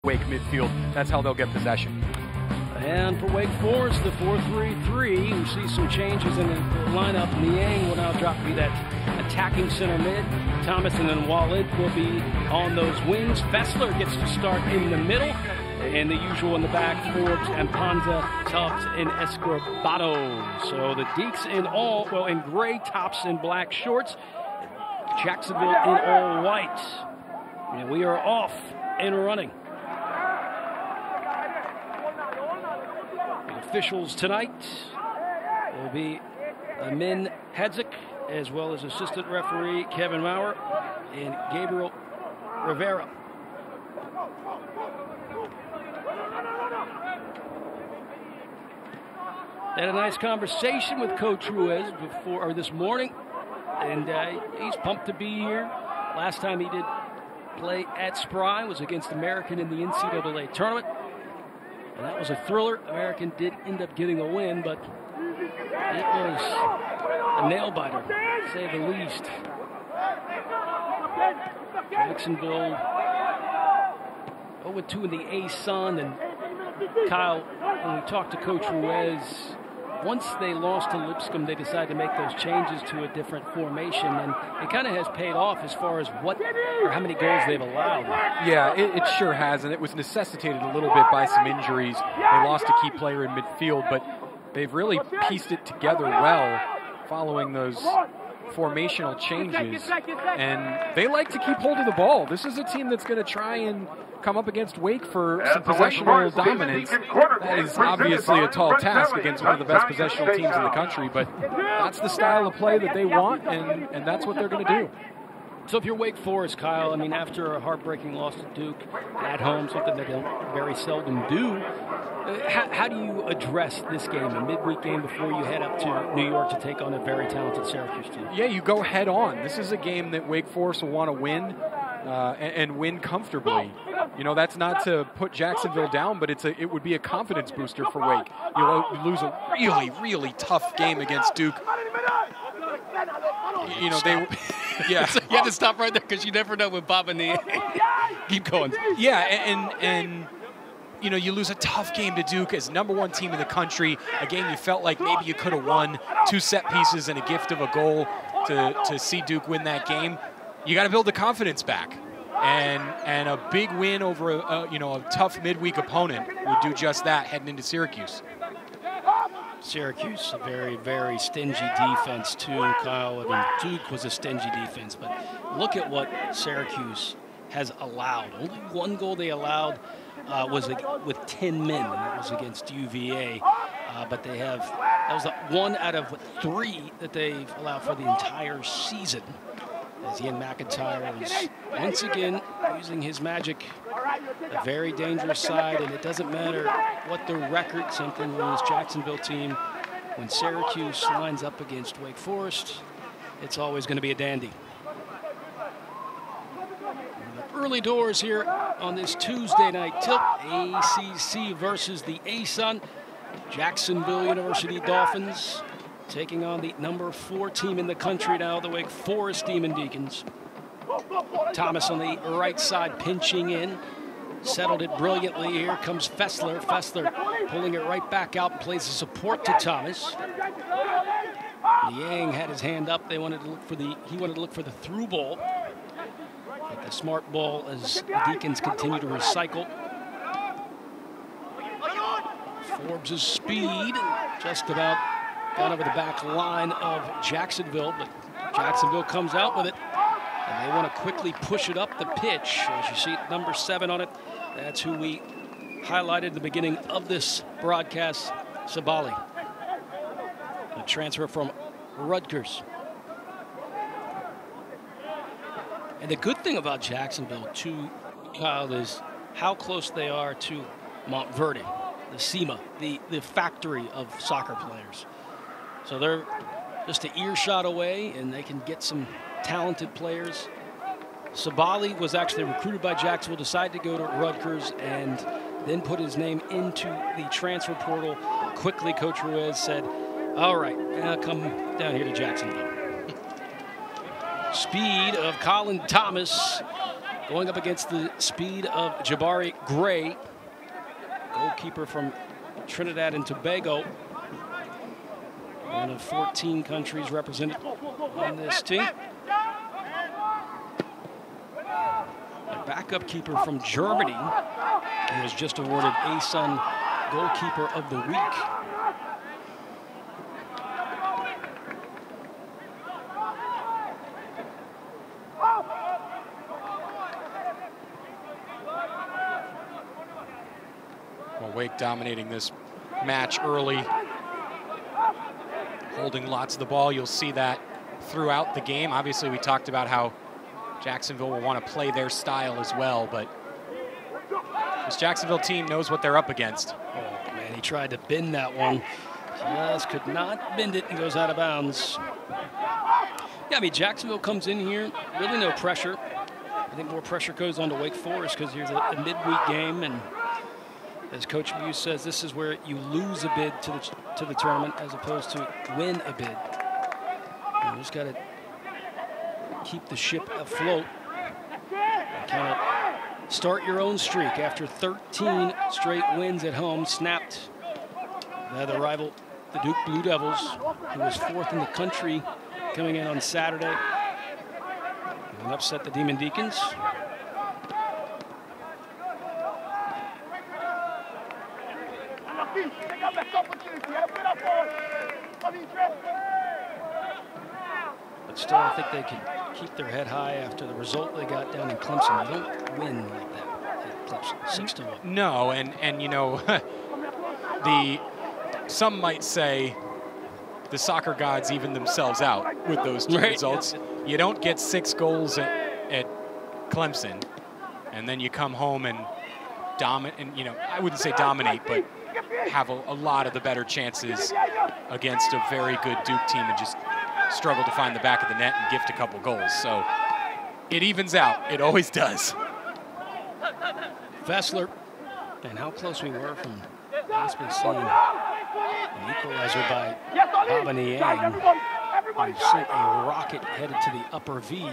Wake midfield. That's how they'll get possession. And for Wake Forest, the 4-3-3, we see some changes in the lineup. Niang will now drop to be that attacking center mid. Thomas and then Walid will be on those wings. Fessler gets to start in the middle. And the usual in the back, Forbes and Panza, Tubbs and Escobato. So the Deeks in all, well, in gray tops and black shorts. Jacksonville in all white. And we are off and running. The officials tonight will be Amin Hadzik, as well as assistant referee Kevin Maurer and Gabriel Rivera. Had a nice conversation with Coach Ruiz this morning, and he's pumped to be here. Last time he did play at Spry was against American in the NCAA tournament, and that was a thriller. American did end up getting a win, but it was a nail-biter, to say the least. Jacksonville 0-2 in the A-Sun, and Kyle, when we talked to Coach Ruiz, once they lost to Lipscomb, they decided to make those changes to a different formation, and it kind of has paid off as far as what or how many goals they've allowed. Yeah, it sure has, and it was necessitated a little bit by some injuries. They lost a key player in midfield, but they've really pieced it together well following those formational changes, and they like to keep hold of the ball. This is a team that's going to try and come up against Wake for some possessional dominance. That is obviously a tall task against one of the best possessional teams in the country, but that's the style of play that they want, and that's what they're going to do. So if you're Wake Forest, Kyle, I mean, after a heartbreaking loss to Duke at home, something that they'll very seldom do, how do you address this game, a midweek game before you head up to New York to take on a very talented Syracuse team? Yeah, you go head on. This is a game that Wake Forest will want to win, and win comfortably. You know, that's not to put Jacksonville down, but it would be a confidence booster for Wake. You lose a really, really tough game against Duke. You know, yeah. So you had to stop right there because you never know with Bob and the keep going. Yeah, and you know, you lose a tough game to Duke as #1 team in the country, a game you felt like maybe you could have won, 2 set pieces and a gift of a goal to see Duke win that game. You got to build the confidence back, and a big win over a tough midweek opponent would do just that heading into Syracuse. Syracuse, a very, very stingy defense too, Kyle. I mean, Duke was a stingy defense, but look at what Syracuse has allowed. Only 1 goal they allowed was with 10 men, and that was against UVA. But that was 1 out of 3 that they've allowed for the entire season. As Ian McIntyre is once again using his magic, a very dangerous side, and it doesn't matter what the record, something with this Jacksonville team, when Syracuse lines up against Wake Forest, it's always going to be a dandy. Early doors here on this Tuesday night tilt, ACC versus the A-Sun. Jacksonville University Dolphins taking on the #4 team in the country now, the Wake Forest Demon Deacons. Thomas on the right side pinching in. Settled it brilliantly. Here comes Fessler. Fessler pulling it right back out, plays the support to Thomas. Niang had his hand up. He wanted to look for the through ball. But the smart ball as the Deacons continue to recycle. Forbes' speed just about got over the back line of Jacksonville, but Jacksonville comes out with it, and they want to quickly push it up the pitch. As you see #7 on it, that's who we highlighted at the beginning of this broadcast, Sabali, a transfer from Rutgers. And the good thing about Jacksonville, too, Kyle, is how close they are to Montverde, the SEMA, the factory of soccer players. So they're just an earshot away, and they can get some talented players. Sabali was actually recruited by Jacksonville, decided to go to Rutgers, and then put his name into the transfer portal. Quickly, Coach Ruiz said, all right, now come down here to Jacksonville. Speed of Colin Thomas going up against the speed of Jabari Gray, goalkeeper from Trinidad and Tobago. One of 14 countries represented on this team. A backup keeper from Germany, who was just awarded ASUN Goalkeeper of the Week. Well, Wake dominating this match early, holding lots of the ball. You'll see that throughout the game. Obviously, we talked about how Jacksonville will want to play their style as well, but this Jacksonville team knows what they're up against. Oh, man, he tried to bend that one. Just could not bend it and goes out of bounds. Yeah, I mean, Jacksonville comes in here, really no pressure. I think more pressure goes on to Wake Forest because here's a midweek game, and as Coach Muse says, this is where you lose a bid to the tournament as opposed to win a bid. You just got to keep the ship afloat and kind of start your own streak after 13 straight wins at home, snapped by the rival, the Duke Blue Devils, who was 4th in the country coming in on Saturday, and upset the Demon Deacons. But still, I think they can keep their head high after the result they got down in Clemson. You don't win like that at Clemson, 6-1. No, and you know, some might say the soccer gods even themselves out with those two results. You don't get 6 goals at Clemson, and then you come home and dominate, and you know, I wouldn't say dominate, but have a lot of the better chances against a very good Duke team and just struggle to find the back of the net and gift a couple goals. So it evens out. It always does. Fessler, and how close we were from possibly seeing an equalizer by Baba Niang, who sent a rocket headed to the upper V.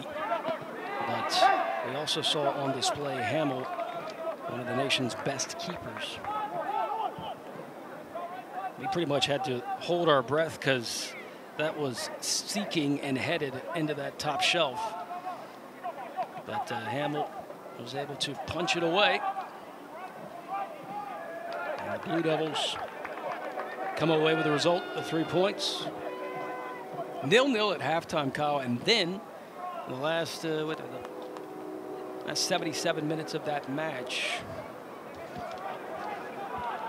But we also saw on display Hamill, one of the nation's best keepers. We pretty much had to hold our breath because that was seeking and headed into that top shelf. But Hamill was able to punch it away. And the Blue Devils come away with the result of 3 points. 0-0 at halftime, Kyle, and then the last 77 minutes of that match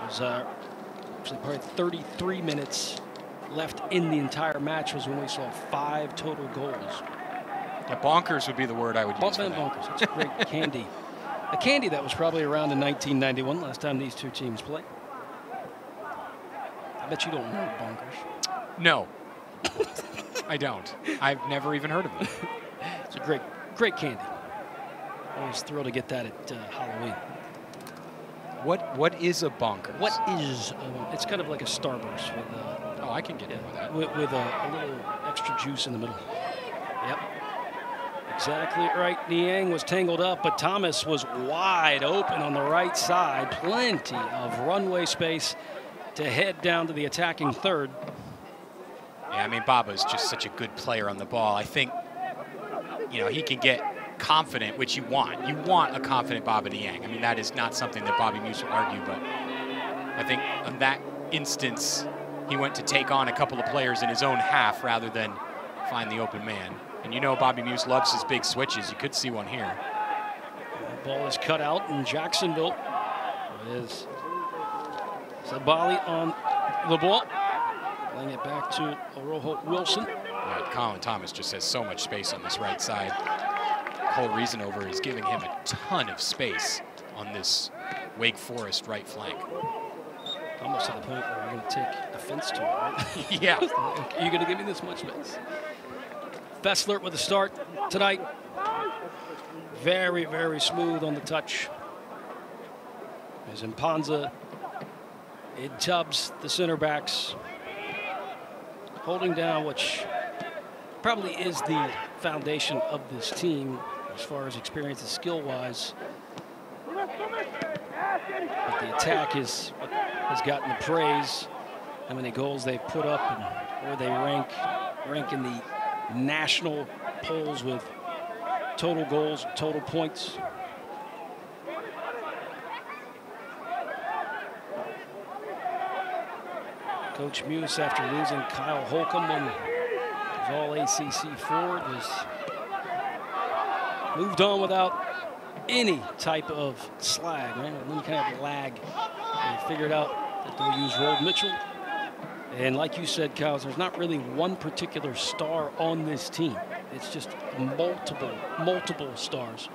was actually probably 33 minutes left in the entire match was when we saw 5 total goals. Yeah, bonkers would be the word I would use for that. Bonkers. It's a great candy. A candy that was probably around in 1991, last time these two teams played. I bet you don't know bonkers. No, I don't. I've never even heard of it. It's a great candy. Always thrilled to get that at Halloween. What is a bonkers? What is? It's kind of like a Starburst with. Oh, I can get in with that. With a little extra juice in the middle. Yep. Exactly right. Niang was tangled up, but Thomas was wide open on the right side. Plenty of runway space to head down to the attacking third. Yeah, I mean, Baba's just such a good player on the ball. I think, you know, he can get confident, which you want. You want a confident Baba Niang. I mean, that is not something that Bobby Muse will argue, but I think in that instance, he went to take on a couple of players in his own half rather than find the open man. And you know Bobby Muse loves his big switches. You could see one here. The ball is cut out in Jacksonville. It is Sabali on the ball. Playing it back to Orojo Wilson. Right, Colin Thomas just has so much space on this right side. Cole Reasonover is giving him a ton of space on this Wake Forest right flank. Almost to the point where we're going to take offense to it, right? Yeah. You're going to give me this much space. Fessler with a start tonight. Very, very smooth on the touch. As Mpanza, Ed Tubbs, the center backs, holding down, which probably is the foundation of this team. as far as experience and skill-wise. But the attack has gotten the praise. How many goals they put up and where they rank in the national polls with total goals, total points. Coach Muse, after losing Kyle Holcomb when his all-ACC forward, has moved on without any type of slag, right? Any kind of lag. They figured out that they'll use Rold Mitchell. And like you said, Kyle, there's not really one particular star on this team. It's just multiple stars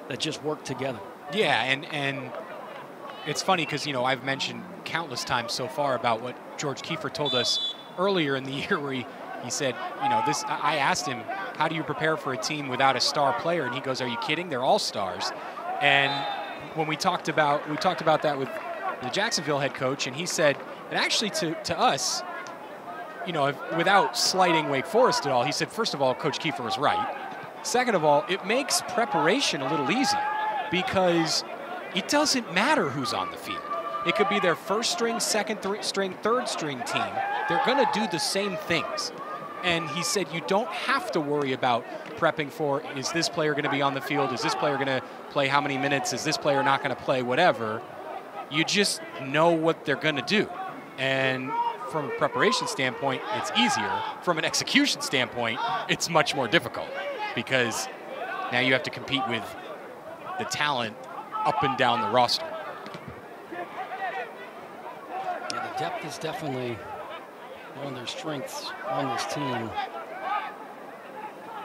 that just work together. Yeah, and it's funny because, you know, I've mentioned countless times so far about what George Kiefer told us earlier in the year where he said, you know, this. I asked him, how do you prepare for a team without a star player? And he goes, are you kidding? They're all stars. And when we talked about that with the Jacksonville head coach, and he said, and actually to us, you know, without slighting Wake Forest at all, he said, first of all, Coach Kiefer was right. Second of all, it makes preparation a little easier because it doesn't matter who's on the field. It could be their first string, second string, third string team. They're going to do the same things. And he said you don't have to worry about prepping for, is this player going to be on the field? Is this player going to play how many minutes? Is this player not going to play? Whatever. You just know what they're going to do. And from a preparation standpoint, it's easier. From an execution standpoint, it's much more difficult because now you have to compete with the talent up and down the roster. Yeah, the depth is definitely one of their strengths on this team.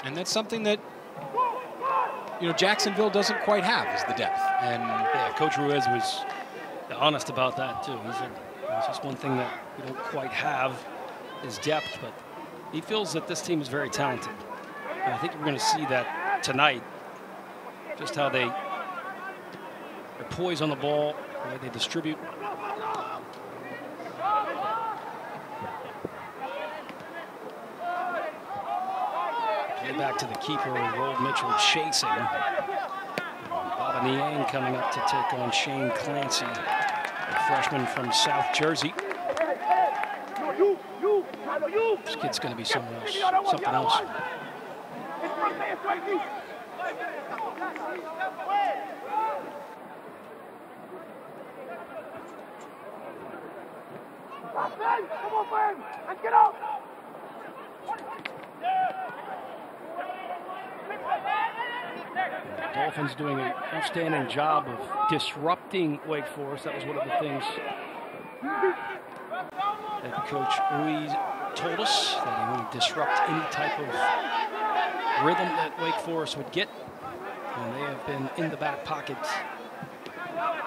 And that's something that, you know, Jacksonville doesn't quite have, is the depth. And yeah, Coach Ruiz was honest about that too. He said it's just one thing that we don't quite have is depth, but he feels that this team is very talented. And I think we're going to see that tonight, just how they're poised on the ball, the way they distribute. Back to the keeper, Rold Mitchell chasing. Baba Niang coming up to take on Shane Clancy, a freshman from South Jersey. This kid's going to be something else. Come on, man! Let's get out! The Dolphins doing an outstanding job of disrupting Wake Forest. That was one of the things that Coach Ruiz told us, that he would disrupt any type of rhythm that Wake Forest would get. And they have been in the back pocket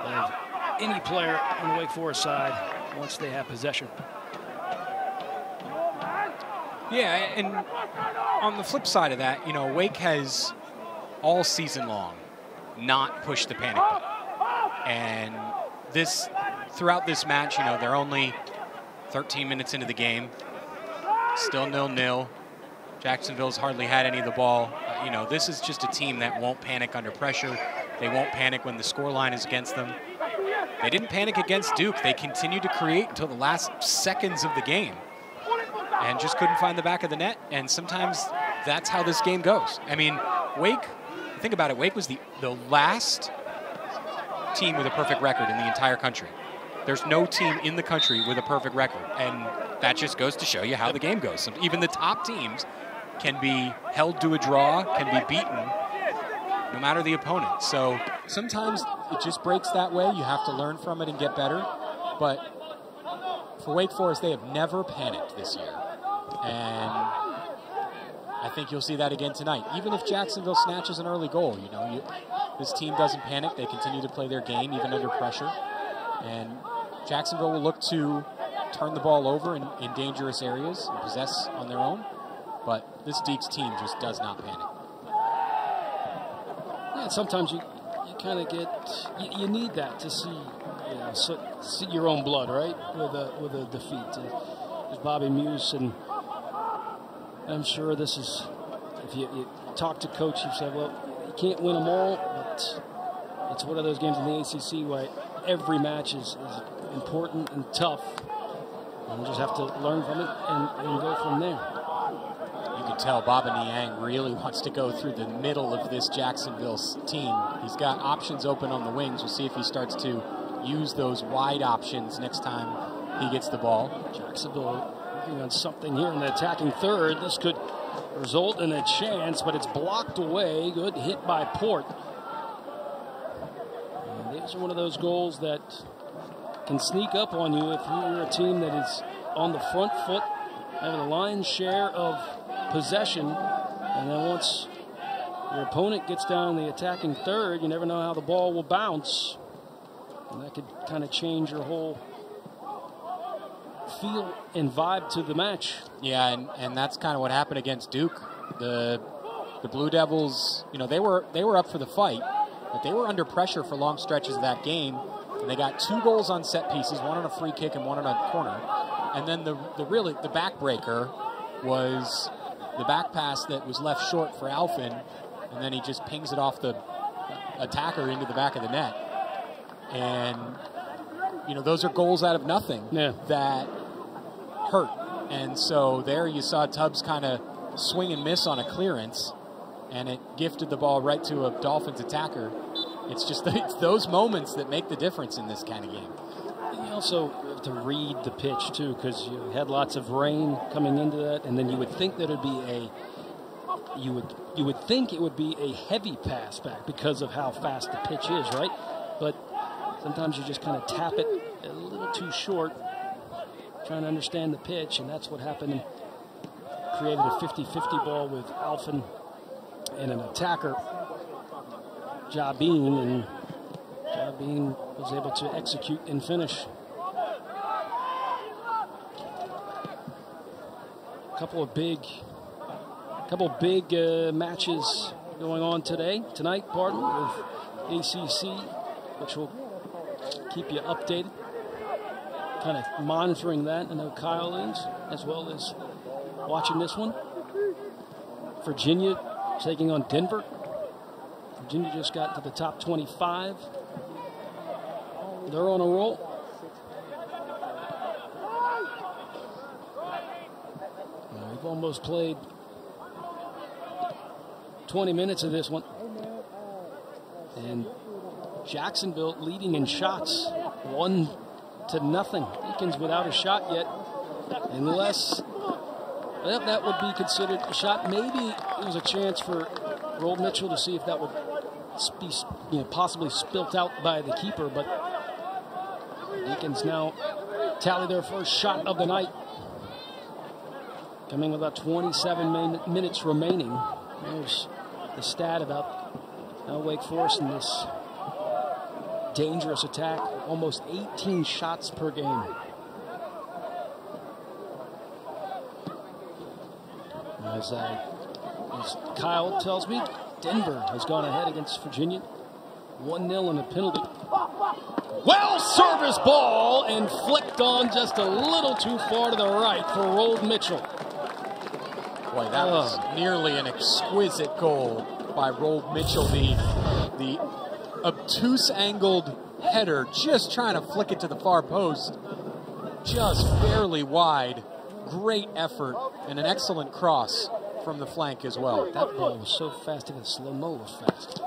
of any player on the Wake Forest side once they have possession. yeah, and on the flip side of that, you know, Wake has all season long not pushed the panic button. And throughout this match, you know, they're only 13 minutes into the game, still 0-0. Jacksonville's hardly had any of the ball. You know, this is just a team that won't panic under pressure. They won't panic when the scoreline is against them. They didn't panic against Duke. They continued to create until the last seconds of the game and just couldn't find the back of the net. And sometimes that's how this game goes. I mean, Wake, think about it, Wake was the last team with a perfect record in the entire country. There's no team in the country with a perfect record. And that just goes to show you how the game goes. Even the top teams can be held to a draw, can be beaten, no matter the opponent. So sometimes it just breaks that way. You have to learn from it and get better. But for Wake Forest, they have never panicked this year. And I think you'll see that again tonight. Even if Jacksonville snatches an early goal, you know, this team doesn't panic. They continue to play their game even under pressure. And Jacksonville will look to turn the ball over in dangerous areas and possess on their own. But this Deeks team just does not panic. Yeah, sometimes you kind of get, you need that to see, you know, see your own blood, right, with a defeat. There's Bobby Muse, and I'm sure this is, if you talk to Coach, you say, well, he can't win them all, but it's one of those games in the ACC where every match is important and tough. And you just have to learn from it and go from there. You can tell Baba Niang really wants to go through the middle of this Jacksonville team. He's got options open on the wings. We'll see if he starts to use those wide options next time he gets the ball. Jacksonville working on something here in the attacking third. This could result in a chance, but it's blocked away. Good hit by Port. And these are one of those goals that can sneak up on you if you're a team that is on the front foot, having the lion's share of possession, and then once your opponent gets down the attacking third, you never know how the ball will bounce, and that could kind of change your whole feel and vibe to the match. Yeah, and that's kind of what happened against Duke. The Blue Devils, you know, they were up for the fight, but they were under pressure for long stretches of that game. And they got 2 goals on set pieces, 1 on a free kick and 1 on a corner. And then the backbreaker was the back pass that was left short for Alfin, and then he just pings it off the attacker into the back of the net. And, you know, those are goals out of nothing that hurt. And so there you saw Tubbs kind of swing and miss on a clearance, and it gifted the ball right to a Dolphins attacker. It's just it's those moments that make the difference in this kind of game. You also have to read the pitch, too, because you had lots of rain coming into that, and then you would think that it would be you would think it would be a heavy pass back because of how fast the pitch is, right? But sometimes you just kind of tap it a little too short, trying to understand the pitch, and that's what happened and created a 50-50 ball with Alfin and an attacker, Jabin, and Jabin was able to execute and finish. A couple of big matches going on tonight, with ACC, which will keep you updated. Kind of monitoring that. I know Kyle is, as well as watching this one. Virginia taking on Denver. Virginia just got to the top 25. They're on a roll. We've almost played 20 minutes of this one. And Jacksonville leading in shots, 1-0. Deacons without a shot yet, unless that would be considered a shot. Maybe it was a chance for Roll Mitchell to see if that would be possibly spilt out by the keeper, but Deacons now tally their first shot of the night, coming with about 27 minutes remaining. There's the stat about how Wake Forest in this dangerous attack, almost 18 shots per game. As Kyle tells me, Denver has gone ahead against Virginia, 1-0 on a penalty. Well, service ball and flicked on just a little too far to the right for Roll Mitchell. Boy, that was nearly an exquisite goal by Roll Mitchell. The obtuse angled header, just trying to flick it to the far post, just barely wide. Great effort and an excellent cross from the flank as well. That ball was so fast, even slow-mo was fast.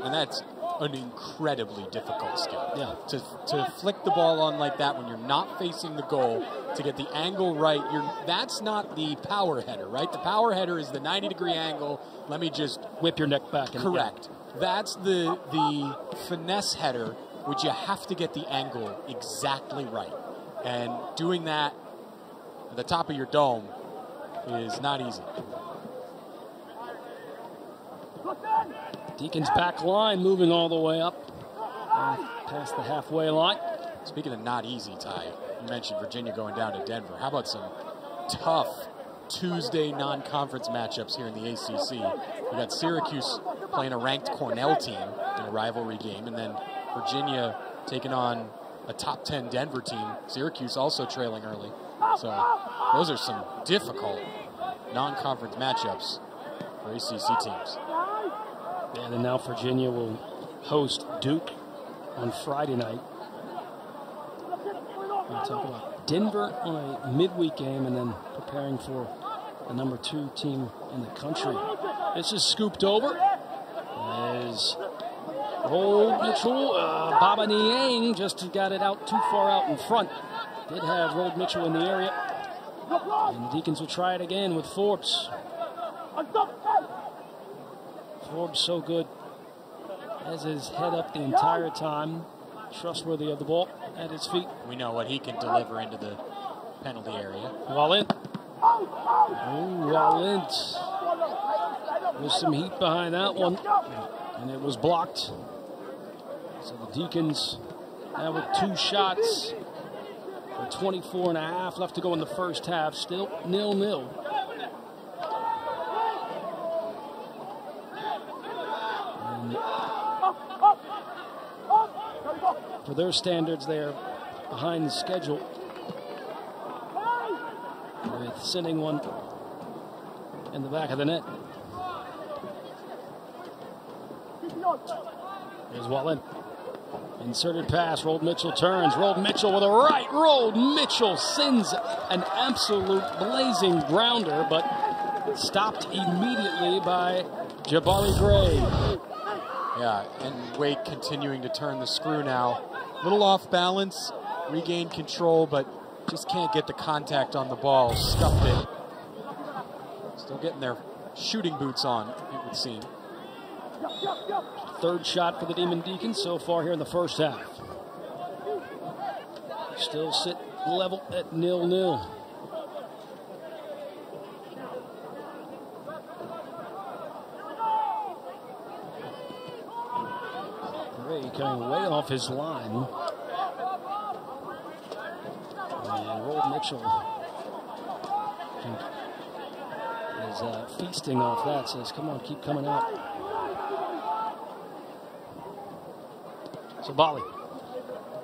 And that's an incredibly difficult skill. Yeah. To flick the ball on like that when you're not facing the goal, to get the angle right, that's not the power header, right? The power header is the 90-degree angle. Let me just whip your neck back. Correct. That's the finesse header, which you have to get the angle exactly right. And doing that at the top of your dome is not easy. Deacon's back line moving all the way up past the halfway line. Speaking of not easy, Ty, you mentioned Virginia going down to Denver. How about some tough Tuesday non-conference matchups here in the ACC? We got Syracuse playing a ranked Cornell team in a rivalry game, and then Virginia taking on a top 10 Denver team. Syracuse also trailing early. So those are some difficult non-conference matchups for ACC teams. And then now Virginia will host Duke on Friday night. We'll talk about Denver on a midweek game and then preparing for the number 2 team in the country. This is scooped over as Roll Mitchell, Baba Niang just got it out too far out in front. Did have Roll Mitchell in the area. And Deacons will try it again with Forbes. Forbes so good. Has his head up the entire time. Trustworthy of the ball at his feet. We know what he can deliver into the penalty area. Wallent. Oh, Wallent. There's some heat behind that one. And it was blocked. So the Deacons now with 2 shots. 24 and a half left to go in the first half. Still 0-0. And for their standards, they are behind the schedule with sending one in the back of the net. There's Wallen. Inserted pass. Rolled Mitchell turns. Rolled Mitchell with a right. Rolled Mitchell sends an absolute blazing grounder, but stopped immediately by Jabari Gray. Yeah, and Wade continuing to turn the screw now. A little off balance, regained control, but just can't get the contact on the ball. Scuffed it. Still getting their shooting boots on, it would seem. Third shot for the Demon Deacons so far here in the first half. Still sit level at 0-0. Gray coming way off his line. And Roll Mitchell is feasting off that. Says, come on, keep coming out. So Bali,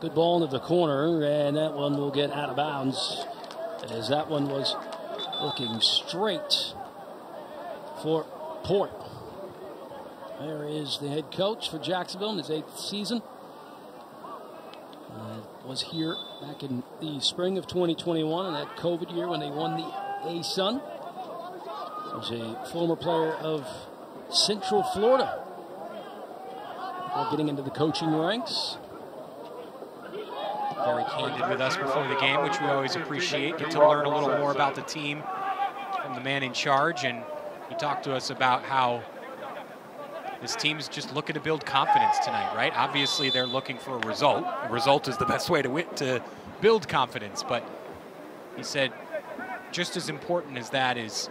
good ball into the corner, and that one will get out of bounds as that one was looking straight for Port. There is the head coach for Jacksonville in his 8th season. Was here back in the spring of 2021 in that COVID year when they won the A-Sun. Was a former player of Central Florida. Getting into the coaching ranks. Very candid with us before the game, which we always appreciate. Get to learn a little more about the team from the man in charge. And he talked to us about how this team is just looking to build confidence tonight, right? Obviously, they're looking for a result. A result is the best way to build confidence. But he said just as important as that is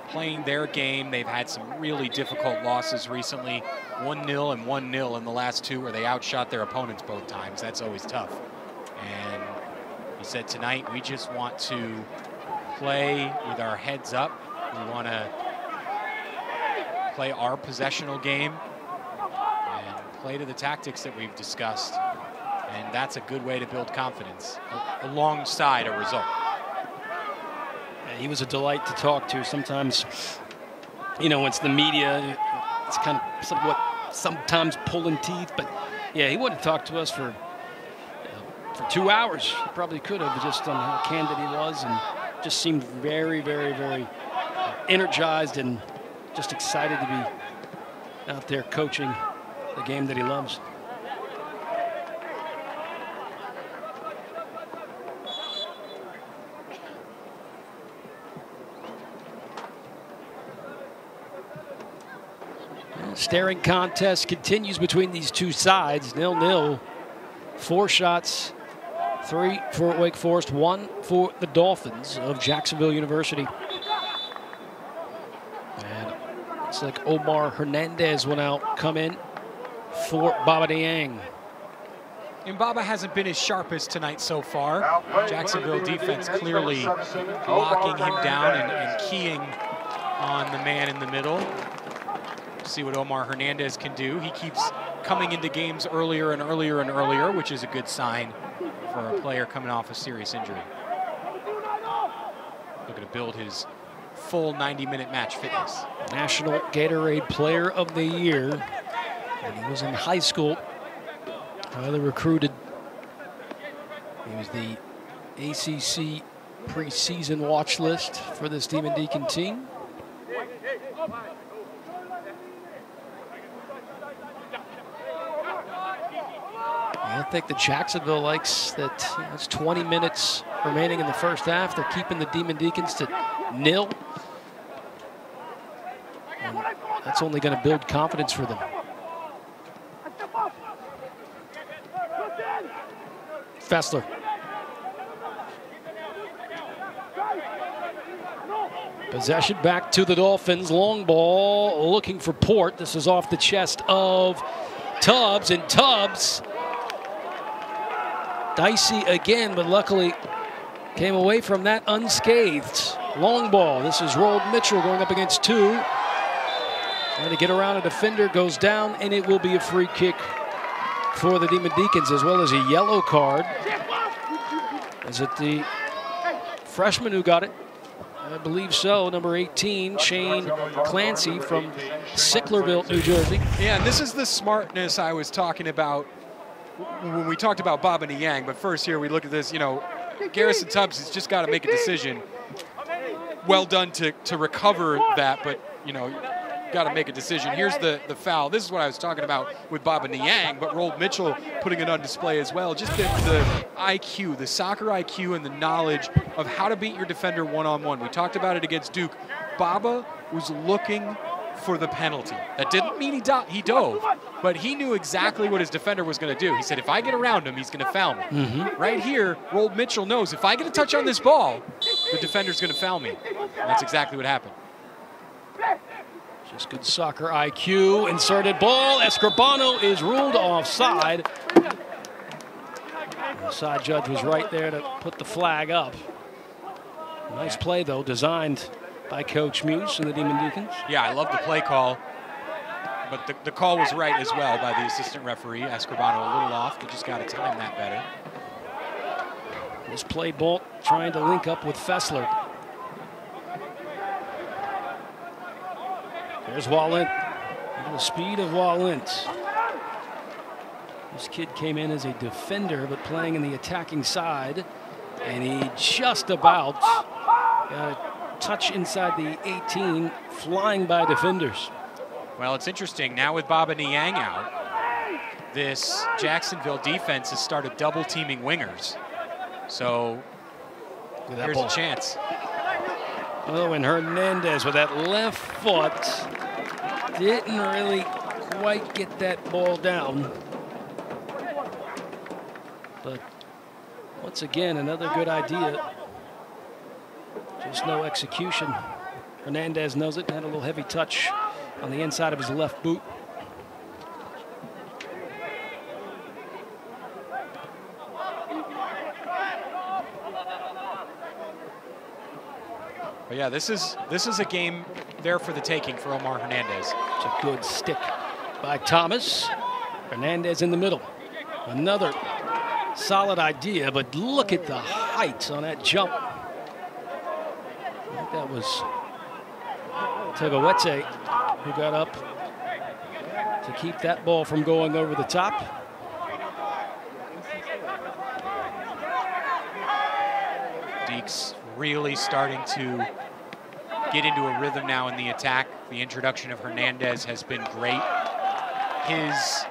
playing their game. They've had some really difficult losses recently. 1-0 and 1-0 in the last 2 where they outshot their opponents both times. That's always tough. And he said tonight we just want to play with our heads up. We want to play our possessional game and play to the tactics that we've discussed. And that's a good way to build confidence alongside a result. He was a delight to talk to. Sometimes, you know, it's the media. It's kind of sometimes pulling teeth. But, yeah, he wouldn't talk to us for 2 hours. He probably could have, just on how candid he was, and just seemed very, very, very energized and just excited to be out there coaching the game that he loves. Staring contest continues between these two sides. 0-0. 4 shots, 3 for Wake Forest, 1 for the Dolphins of Jacksonville University. And it's like Omar Hernandez will now come in for Baba Niang. And Baba hasn't been his sharpest tonight so far. Jacksonville defense clearly locking him down and keying on the man in the middle. See what Omar Hernandez can do. He keeps coming into games earlier and earlier and earlier, which is a good sign for a player coming off a serious injury. Looking to build his full 90-minute match fitness. National Gatorade Player of the Year And he was in high school, highly recruited. He was the ACC preseason watch list for this Demon Deacon team. I think that Jacksonville likes that. It's 20 minutes remaining in the first half. They're keeping the Demon Deacons to 0. And that's only going to build confidence for them. Fessler. Possession back to the Dolphins. Long ball looking for Port. This is off the chest of Tubbs, and Tubbs dicey again, but luckily came away from that unscathed. Long ball. This is Rold Mitchell going up against 2. Trying to get around a defender, goes down, and it will be a free kick for the Demon Deacons, as well as a yellow card. Is it the freshman who got it? I believe so. Number 18, Shane Clancy from Sicklerville, New Jersey. Yeah, and this is the smartness I was talking about when we talked about Baba Niang. But first here we look at this, you know, Garrison Tubbs has just got to make a decision. Well done to recover that, but, you know, got to make a decision. Here's the foul. This is what I was talking about with Baba Niang, but Rold Mitchell putting it on display as well. Just the IQ, the soccer IQ, and the knowledge of how to beat your defender one-on-one. We talked about it against Duke. Baba was looking for the penalty. That didn't mean he dove, but he knew exactly what his defender was going to do. He said, if I get around him, he's going to foul me. Right here, Rold Mitchell knows, if I get a touch on this ball, the defender's going to foul me. And that's exactly what happened. Just good soccer IQ. Inserted ball. Escribano is ruled offside. The side judge was right there to put the flag up. Nice play, though, designed by Coach Muse and the Demon Deacons. Yeah, I love the play call. But the call was right as well by the assistant referee. Escribano a little off. They just got to time that better. This play, Bolt trying to link up with Fessler. There's Wallent. The speed of Wallent. This kid came in as a defender, but playing in the attacking side. And he just about got a touch inside the 18, flying by defenders. Well, it's interesting. Now with Baba Niang out, this Jacksonville defense has started double-teaming wingers. So here's a chance. Oh, and Hernandez with that left foot didn't really quite get that ball down. But once again, another good idea. Just no execution. Hernandez knows it, had a little heavy touch on the inside of his left boot. But yeah, this is a game there for the taking for Omar Hernandez. It's a good stick by Thomas. Hernandez in the middle. Another solid idea, but look at the height on that jump. I think that was Tegawete who got up to keep that ball from going over the top. Deeks really starting to get into a rhythm now in the attack. The introduction of Hernandez has been great. His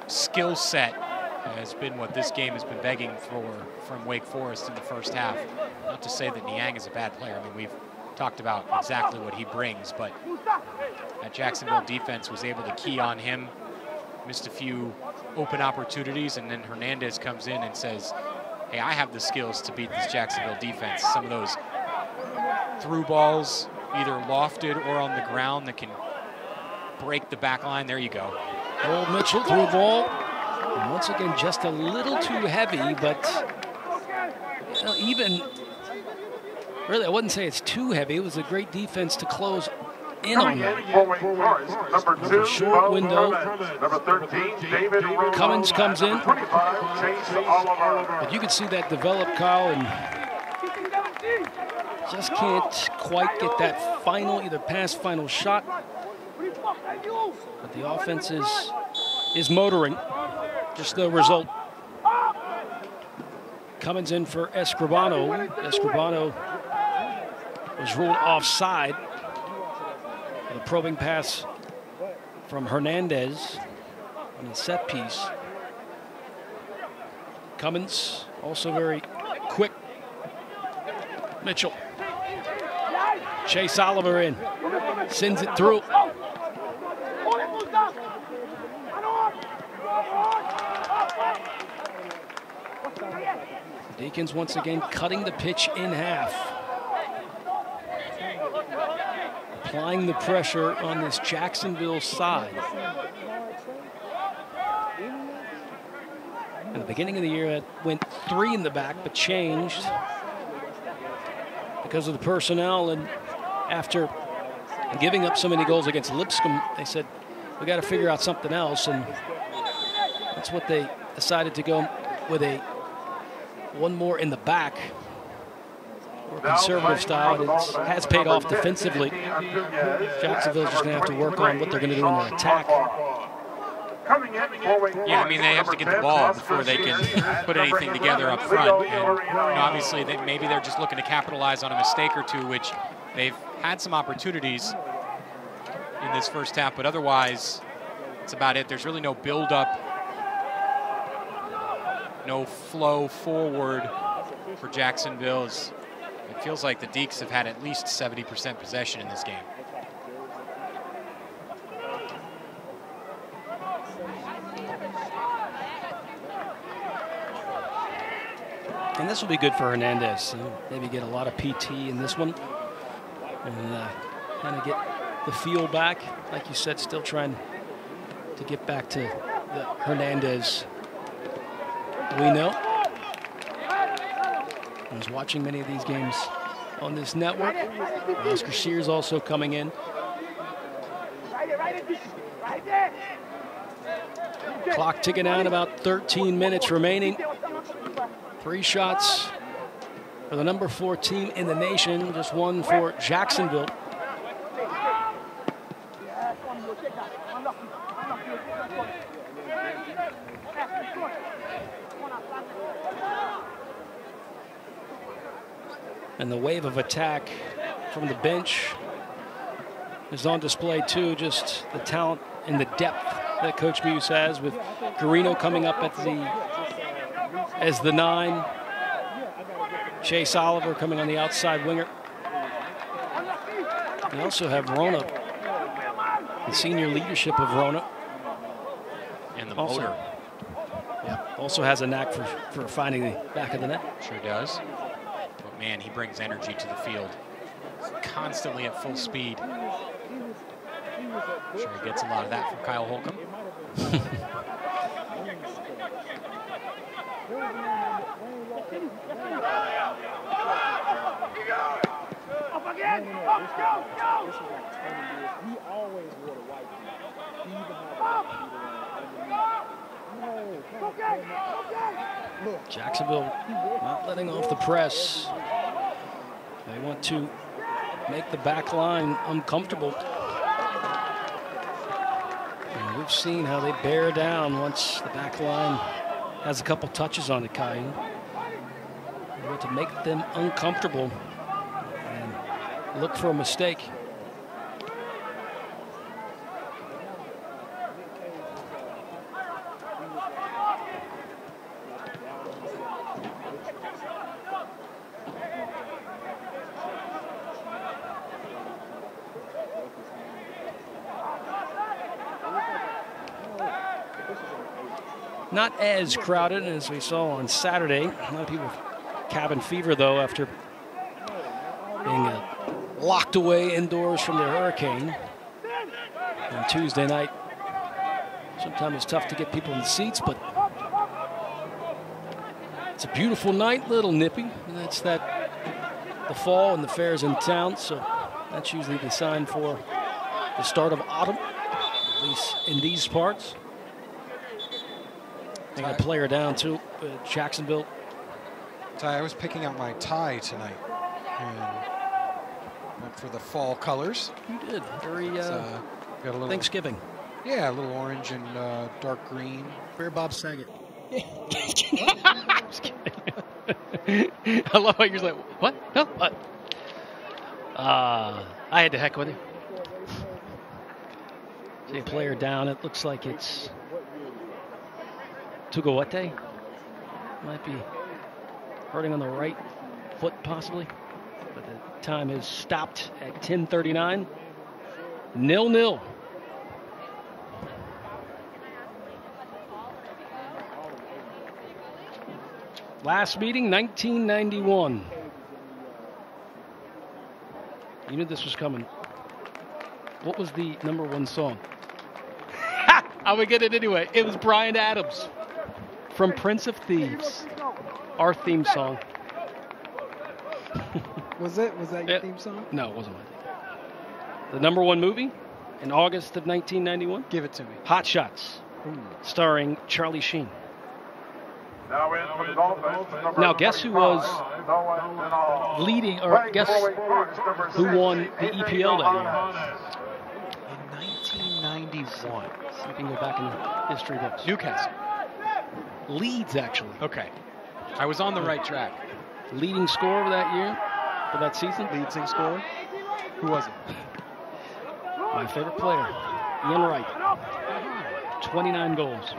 skill set has been what this game has been begging for from Wake Forest in the first half. Not to say that Niang is a bad player. I mean, we've talked about exactly what he brings, but that Jacksonville defense was able to key on him, missed a few open opportunities, and then Hernandez comes in and says, hey, I have the skills to beat this Jacksonville defense. Some of those through balls, either lofted or on the ground, that can break the back line. There you go. Rold Mitchell through ball. And once again, just a little too heavy, but you know, even, really, I wouldn't say it's too heavy. It was a great defense to close in on that. Number 2, short window. Number 13, David Cummins comes in. 25, Chase Oliver. But you can see that develop, Kyle, and just can't quite get that final, either pass, final shot. But the offense is motoring. Just no result. Cummins in for Escribano. Escribano was ruled offside. The probing pass from Hernandez on the set piece. Cummins also very quick. Mitchell. Chase Oliver in. Sends it through. Deacons once again cutting the pitch in half. Applying the pressure on this Jacksonville side. At the beginning of the year, it went 3 in the back, but changed because of the personnel. And after giving up so many goals against Lipscomb, they said, we got to figure out something else. And that's what they decided to go with, one more in the back. More conservative style, and it has paid off defensively. Jacksonville's just going to have to work on what they're going to do in their attack. Yeah, I mean, they have to get the ball before they can put anything together up front. And obviously, maybe they're just looking to capitalize on a mistake or two, which they've had some opportunities in this first half, but otherwise, that's about it. There's really no build-up, no flow forward for Jacksonville. It feels like the Deacs have had at least 70% possession in this game. And this will be good for Hernandez. Maybe get a lot of PT in this one. And kind of get the feel back. Like you said, still trying to get back to the Hernandez we know. I was watching many of these games on this network. Oscar Shears also coming in. Clock ticking out, about 13 minutes remaining. 3 shots for the number 4 team in the nation, just 1 for Jacksonville. And the wave of attack from the bench is on display too, just the talent and the depth that Coach Muse has, with Garino coming up as the 9. Chase Oliver coming on the outside winger. We also have Rona, the senior leadership of Rona. And the motor. Yeah, also has a knack for finding the back of the net. Sure does. But man, he brings energy to the field. He's constantly at full speed. I'm sure he gets a lot of that from Kyle Holcomb. Jacksonville not letting off the press. They want to make the back line uncomfortable. And we've seen how they bear down once the back line has a couple touches on it, Kai. They want to make them uncomfortable and look for a mistake. Not as crowded as we saw on Saturday. A lot of people have cabin fever, though, after being locked away indoors from the hurricane on Tuesday night. Sometimes it's tough to get people in the seats, but it's a beautiful night, little nippy. And that's the fall and the fair's in town, so that's usually the sign for the start of autumn, at least in these parts. They got a player down too, Jacksonville. Ty, I was picking out my tie tonight and went for the fall colors. You did. Very Got a little, Thanksgiving. yeah, a little orange and dark green. Where Bob Saget? Just kidding. I love how you're like, what? No, what? I had to heck with him. See a player down. It looks like it's Tugawate. Might be hurting on the right foot, possibly. But the time is stopped at 10:39. 0-0. Last meeting, 1991. You knew this was coming. What was the #1 song? I would get it anyway. It was Bryan Adams from Prince of Thieves. Our theme song. Was that your theme song? No, it wasn't my theme. The #1 movie in August of 1991. Give it to me. Hot Shots, starring Charlie Sheen. Now in for the Dolphins, number Now, guess who was leading, or guess who won the EPL that year? In 1991. So you can go back in the history books. Newcastle. Leeds, actually. Okay. I was on the right track. Leading scorer of that year, for that season. Leading scorer? Who was it? My favorite player, Ian Wright. 29 goals.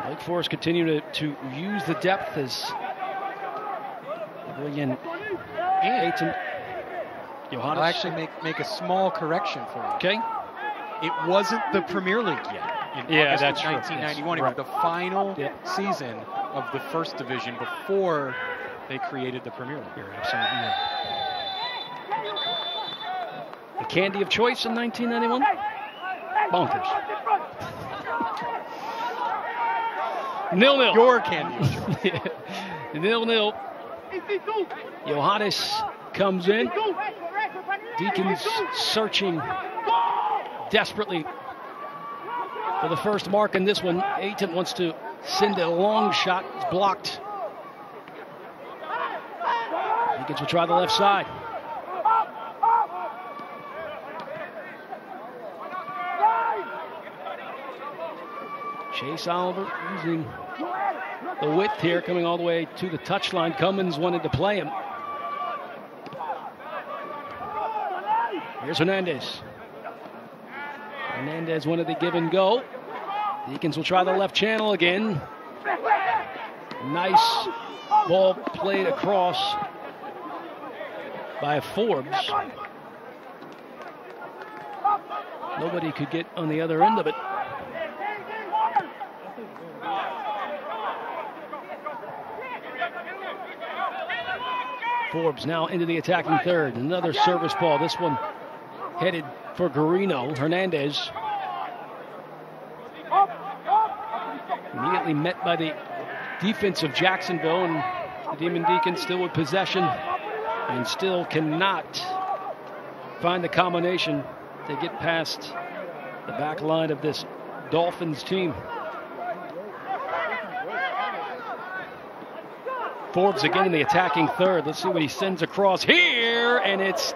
Wake Forest continue to use the depth as William Aiton. Johannes. I'll actually make a small correction for you. Okay. It wasn't the Premier League yet. In Yeah, August that's of true. 1991. Yes. It was the final Yeah. season of the first division before they created the Premier League. You're absolutely right. The candy of choice in 1991? Bonkers. 0-0. Your candy. 0-0. Johannes comes in. Deacons searching desperately for the first mark in this one. Aiton wants to send a long shot. It's blocked. Deacons will try the left side. Chase Oliver using the width here, coming all the way to the touchline. Cummins wanted to play him. Here's Hernandez. Hernandez wanted to give and go. Deacons will try the left channel again. Nice ball played across by Forbes. Nobody could get on the other end of it. Forbes now into the attacking third. Another service ball. This one headed for Guarino. Hernandez immediately met by the defense of Jacksonville, and the Demon Deacons still with possession and still cannot find the combination to get past the back line of this Dolphins team. Forbes again in the attacking third. Let's see what he sends across here, and it's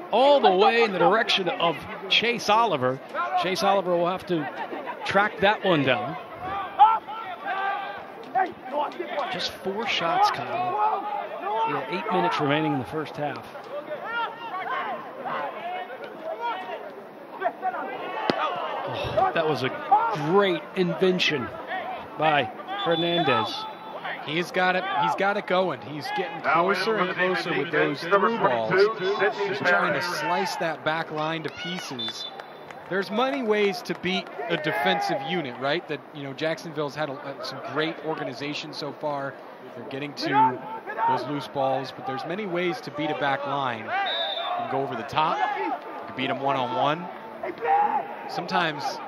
all the way in the direction of Chase Oliver. Chase Oliver will have to track that one down. Just 4 shots, Kyle. 8 minutes remaining in the first half. Oh, that was a great invention by Hernandez. He's got it going. He's getting closer and closer with those through balls. He's trying to slice that back line to pieces. There's many ways to beat a defensive unit, right? That, you know, Jacksonville's had some great organization so far. They're getting to those loose balls, but there's many ways to beat a back line. You can go over the top. You can beat them one-on-one. Sometimes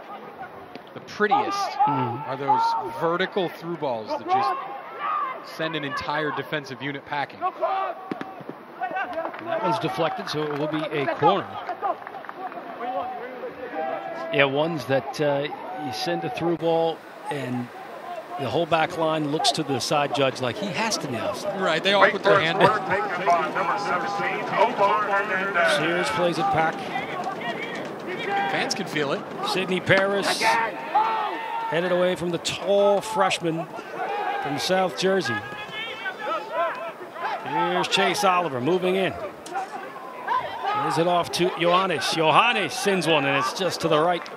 the prettiest are those vertical through balls that just send an entire defensive unit packing. That one's deflected, so it will be a corner. Yeah, ones that you send a through ball and The whole back line looks to the side judge like he has to nail it. Right, they all put their hand in. Taken by number 17, Obo Hernandez. Sears plays it back. Fans can feel it. Sidney Paris headed away from the tall freshman from South Jersey. Here's Chase Oliver moving in. Is it off to Johannes? Johannes sends one, and it's just to the right.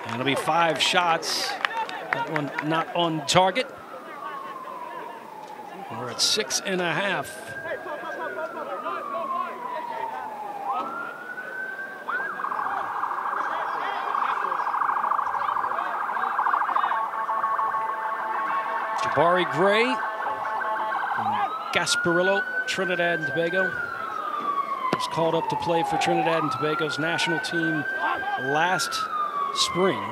And it'll be 5 shots. That one not on target. We're at 6.5. Jabari Gray from Gasparillo, Trinidad and Tobago, was called up to play for Trinidad and Tobago's national team last spring.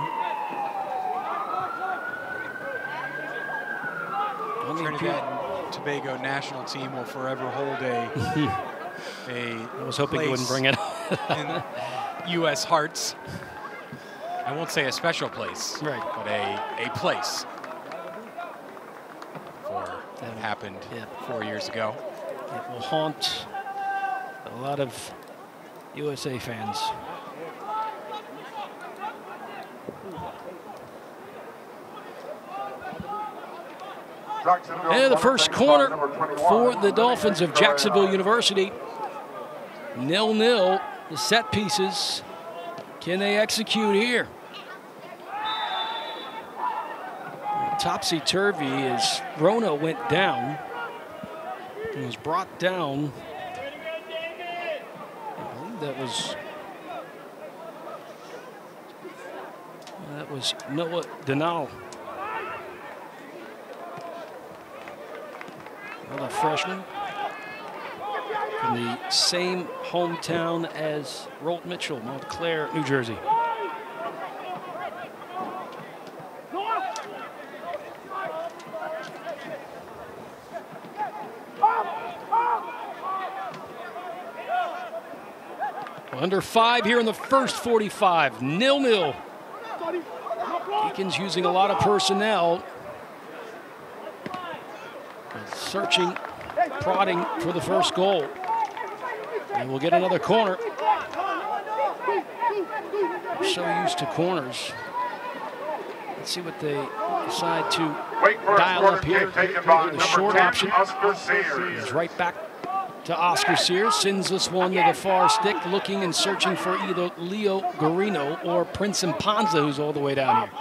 Trinidad and Tobago national team will forever hold a I was hoping you wouldn't bring it in U.S. hearts. I won't say a special place, right, but a place for what happened 4 years ago. It will haunt a lot of USA fans. And the first corner for the Dolphins of Jacksonville University. 0-0, the set pieces. Can they execute here? Topsy-turvy as Rona went down and was brought down. I believe that was Noah Denal. Another freshman from the same hometown as Rolt Mitchell, Montclair, New Jersey. Under 5 here in the first 45, 0-0. Deacons using a lot of personnel. Searching, prodding for the first goal. And we'll get another corner. We're so used to corners. Let's see what they decide to dial up here. The short option is right back to Oscar Sears. Sends this one to the far stick, looking and searching for either Leo Garino or Prince Impanza, who's all the way down here.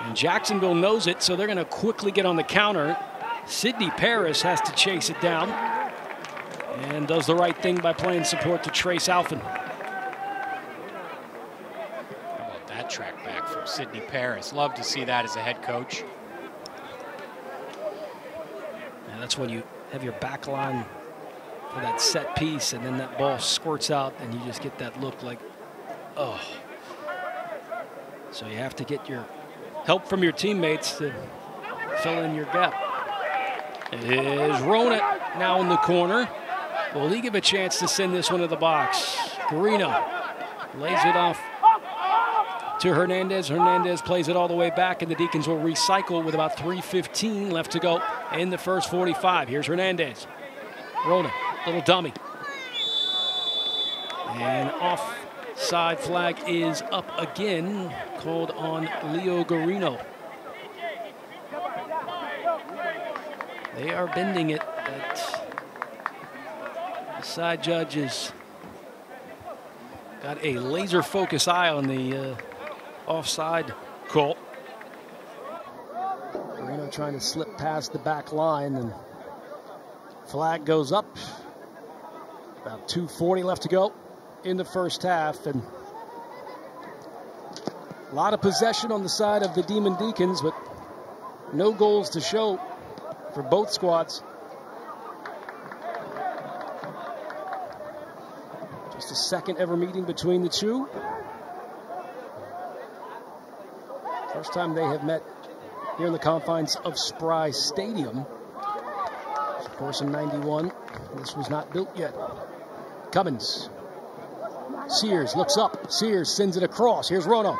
And Jacksonville knows it, so they're going to quickly get on the counter. Sidney Paris has to chase it down and does the right thing by playing support to Trace Alfin. How about that track back from Sidney Paris? Love to see that as a head coach. And that's when you have your back line for that set piece, and then that ball squirts out, and you just get that look like, oh. So you have to get your help from your teammates to fill in your gap. It is Rona now in the corner. Will he give a chance to send this one to the box? Garino lays it off to Hernandez. Hernandez plays it all the way back, and the Deacons will recycle with about 3:15 left to go in the first 45. Here's Hernandez. Rona, little dummy. And offside flag is up again, called on Leo Garino. They are bending it, but the side judge has got a laser focus eye on the offside call. Garino trying to slip past the back line, and flag goes up. About 2:40 left to go in the first half, and a lot of possession on the side of the Demon Deacons, but no goals to show for both squads. Just the second ever meeting between the two. First time they have met here in the confines of Spry Stadium. Of course, in '91, this was not built yet. Cummins. Sears looks up. Sears sends it across. Here's Rono.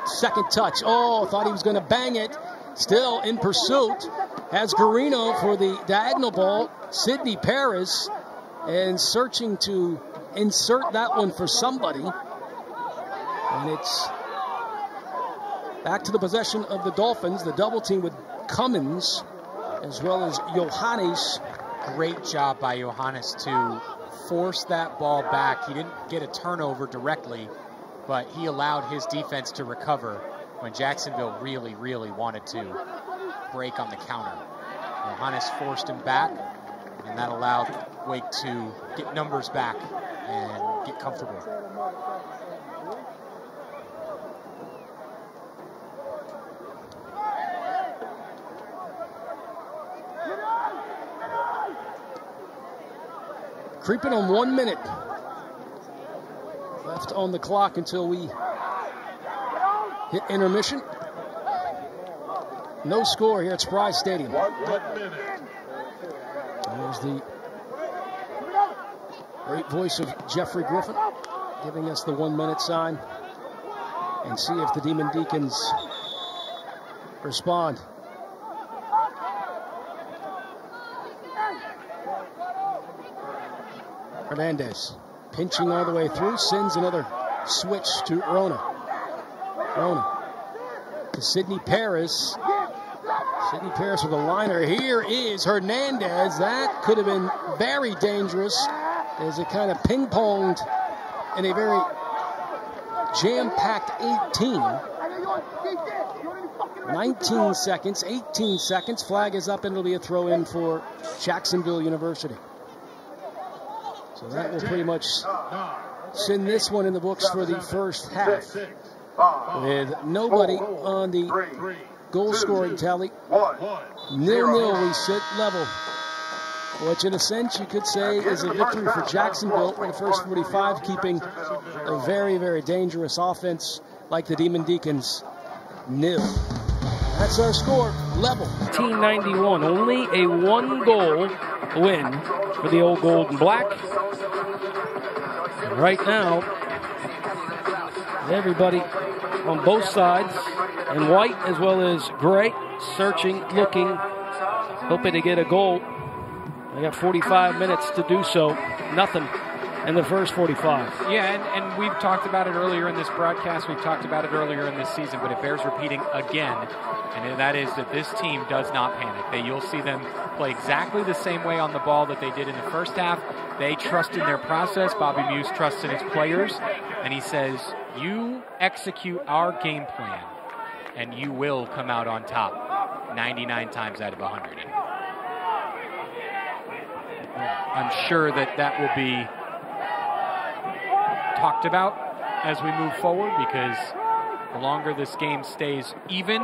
second touch. Oh, thought he was going to bang it. Still in pursuit. Has Garino for the diagonal ball. Sidney Paris, and searching to insert that one for somebody. And it's back to the possession of the Dolphins. The double team with Cummins as well as Johannes. Great job by Johannes to force that ball back. He didn't get a turnover directly, but he allowed his defense to recover when Jacksonville really, really wanted to break on the counter. Johannes forced him back, and that allowed Wake to get numbers back and get comfortable. Creeping on 1 minute left on the clock until we hit intermission. No score here at Surprise Stadium. There's the great voice of Jeffrey Griffin giving us the 1 minute sign. And see if the Demon Deacons respond. Hernandez pinching all the way through, sends another switch to Rona. Rona to Sidney Paris. Sidney Paris with a liner. Here is Hernandez. That could have been very dangerous as it kind of ping-ponged in a very jam-packed 19 seconds, 18 seconds. Flag is up and it'll be a throw-in for Jacksonville University. So that will pretty much send this one in the books for the first half. With nobody on the goal scoring tally. 0-0 we sit level. Which in a sense you could say is a victory for Jacksonville in the first 45, keeping a very, very dangerous offense like the Demon Deacons nil. That's our score, level. 1991, only a 1-goal win for the old gold and black. And right now, everybody on both sides, in white as well as gray, searching, looking, hoping to get a goal. They got 45 minutes to do so. Nothing in the first 45. Yeah, and we've talked about it earlier in this broadcast. We've talked about it earlier in this season, but it bears repeating again. And that is that this team does not panic. You'll see them play exactly the same way on the ball that they did in the first half. They trust in their process. Bobby Muse trusts in his players. And he says, you execute our game plan, and you will come out on top 99 times out of 100. I'm sure that will be talked about as we move forward, because the longer this game stays even,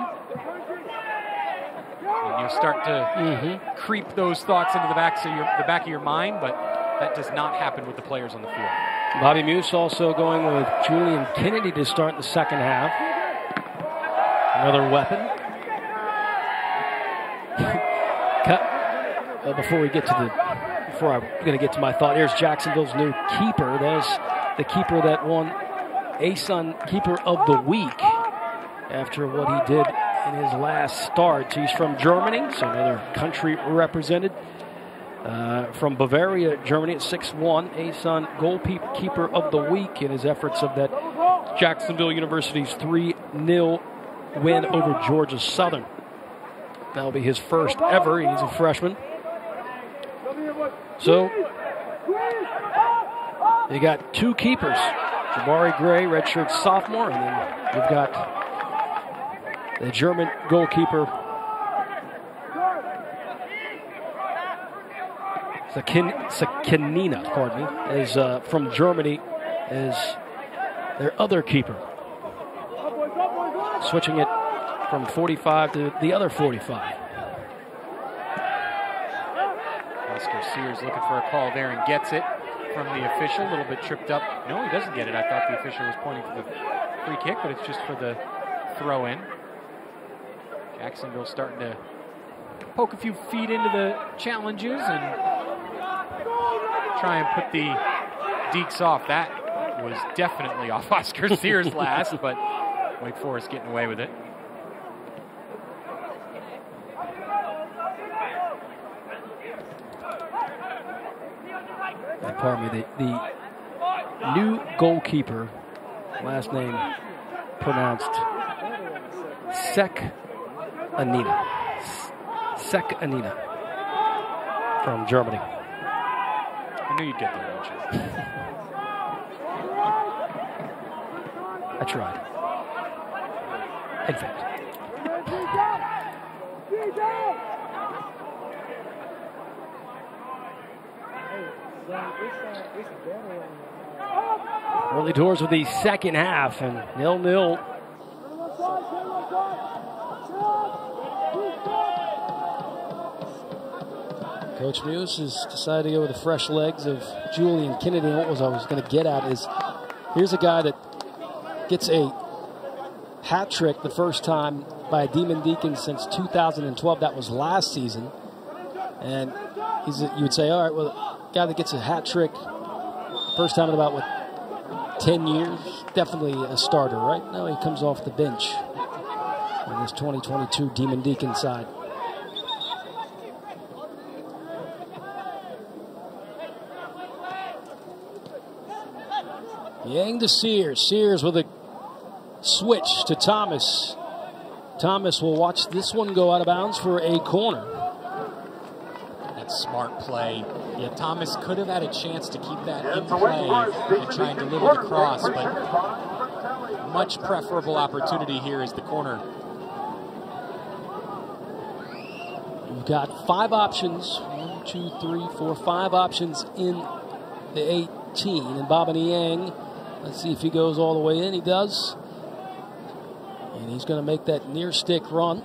and you start to creep those thoughts into the back of your mind, but that does not happen with the players on the field. Bobby Muse also going with Julian Kennedy to start the second half. Another weapon. Before I'm going to get to my thought, here's Jacksonville's new keeper. There's the keeper that won ASUN Keeper of the Week after what he did in his last start. He's from Germany, so another country represented. From Bavaria, Germany at 6'1", ASUN Goalkeeper of the Week in his efforts of that Jacksonville University's 3-0 win over Georgia Southern. That'll be his first ever. He's a freshman. So, they got two keepers. Jabari Gray, redshirt sophomore, and then you've got the German goalkeeper, Sakinina, is from Germany, is their other keeper. Switching it from 45 to the other 45. Oscar Sears looking for a call there and gets it from the official. A little bit tripped up. No, he doesn't get it. I thought the official was pointing for the free kick, but it's just for the throw-in. Jacksonville starting to poke a few feet into the challenges and try and put the Deeks off. That was definitely off Oscar Sears last, but Wake Forest getting away with it. Pardon me, the new goalkeeper, last name pronounced Anina. Anina from Germany. I knew you'd get there, Richard. I tried. In fact. Early doors with the second half, and 0-0. Coach Muse has decided to go with the fresh legs of Julian Kennedy. What I was going to get at is, here's a guy that gets a hat trick the first time by a Demon Deacon since 2012. That was last season. And you would say, all right, well, a guy that gets a hat trick first time in about, 10 years, definitely a starter, right? Now he comes off the bench on this 2022 Demon Deacon side. Yang to Sears. Sears with a switch to Thomas. Thomas will watch this one go out of bounds for a corner. That's smart play. Yeah, Thomas could have had a chance to keep that in play and try and deliver the cross, but much preferable opportunity here is the corner. We've got 5 options. 1, 2, 3, 4, 5 options in the 18. And Baba Niang, let's see if he goes all the way in. He does. And he's going to make that near stick run.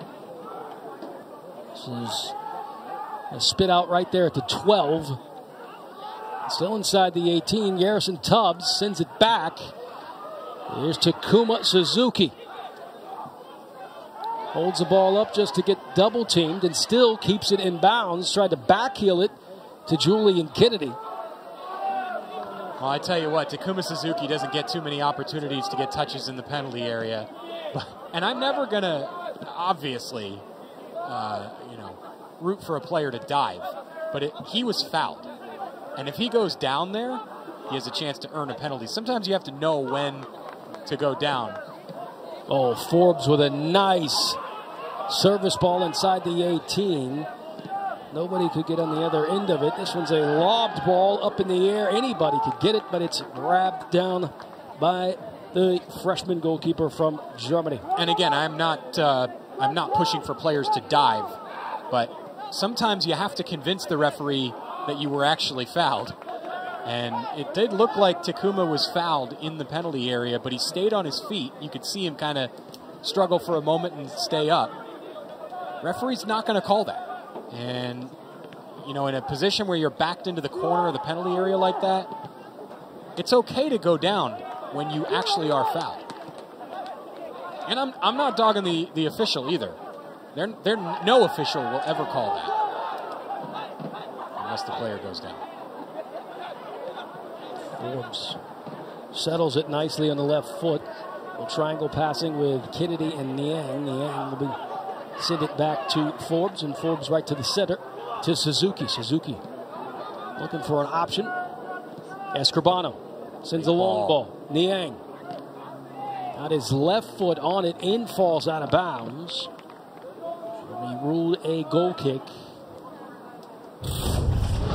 This is a spit out right there at the 12. Still inside the 18. Garrison Tubbs sends it back. Here's Takuma Suzuki. Holds the ball up just to get double teamed and still keeps it in bounds. Tried to backheel it to Julian Kennedy. Well, I tell you what, Takuma Suzuki doesn't get too many opportunities to get touches in the penalty area. And I'm never going to, obviously, root for a player to dive. But he was fouled. And if he goes down there, he has a chance to earn a penalty. Sometimes you have to know when to go down. Oh, Forbes with a nice service ball inside the 18. Nobody could get on the other end of it. This one's a lobbed ball up in the air. Anybody could get it, but it's grabbed down by the freshman goalkeeper from Germany. And again, I'm not pushing for players to dive, but sometimes you have to convince the referee that you were actually fouled. And it did look like Takuma was fouled in the penalty area, but he stayed on his feet. You could see him kind of struggle for a moment and stay up. Referee's not going to call that. And, in a position where you're backed into the corner of the penalty area like that, it's okay to go down when you actually are fouled. And I'm not dogging the official either. No official will ever call that unless the player goes down. Forbes settles it nicely on the left foot. A triangle passing with Kennedy and Niang. Niang will send it back to Forbes, and Forbes right to the center to Suzuki. Suzuki looking for an option. Escribano sends a long ball. Niang got his left foot on it. In falls out of bounds. He ruled a goal kick.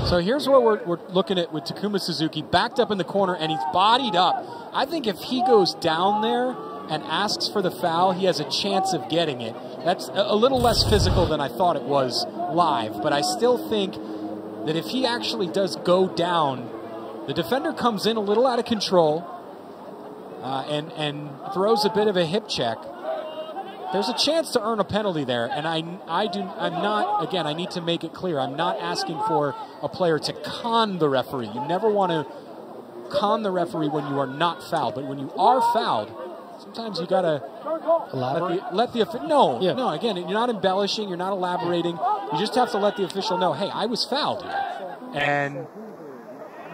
So here's what we're looking at with Takuma Suzuki, backed up in the corner, and he's bodied up. I think if he goes down there and asks for the foul, he has a chance of getting it. That's a little less physical than I thought it was live, but I still think that if he actually does go down, the defender comes in a little out of control and throws a bit of a hip check. There's a chance to earn a penalty there, and I need to make it clear, I'm not asking for a player to con the referee. You never want to con the referee when you are not fouled, but when you are fouled, sometimes you gotta let the official. No, again, you're not embellishing, you're not elaborating. You just have to let the official know, hey, I was fouled here. And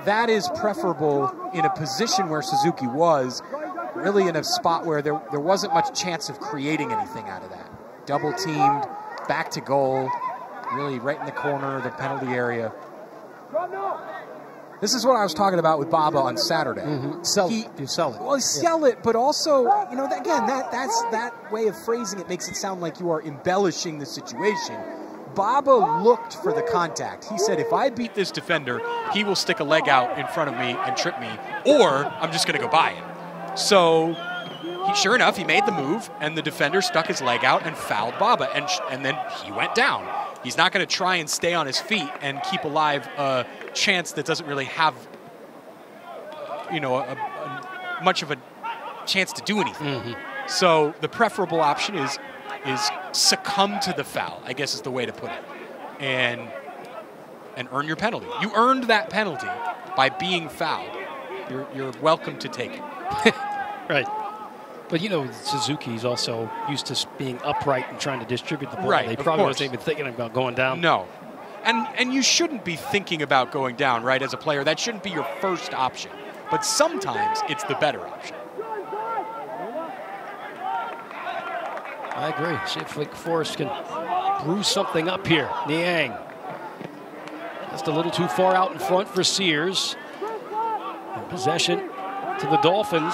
that is preferable in a position where Suzuki was, really in a spot where there wasn't much chance of creating anything out of that. Double teamed, back to goal, really right in the corner of the penalty area. This is what I was talking about with Baba on Saturday. You sell it. Well, sell it, but also, you know, again, that way of phrasing it makes it sound like you are embellishing the situation. Baba looked for the contact. He said, if I beat this defender, he will stick a leg out in front of me and trip me, or I'm just going to go by him. So, sure enough, he made the move, and the defender stuck his leg out and fouled Baba, and then he went down. He's not going to try and stay on his feet and keep alive a chance that doesn't really have, you know, much of a chance to do anything. So the preferable option is succumb to the foul, I guess is the way to put it, and earn your penalty. You earned that penalty by being fouled. You're welcome to take it. Right. But, you know, Suzuki's also used to being upright and trying to distribute the ball. Right, they probably wasn't even thinking about going down. No. And you shouldn't be thinking about going down, right, as a player. That shouldn't be your first option. But sometimes it's the better option. I agree. See if Wake Forest can brew something up here. Niang. Just a little too far out in front for Sears. And possession to the Dolphins.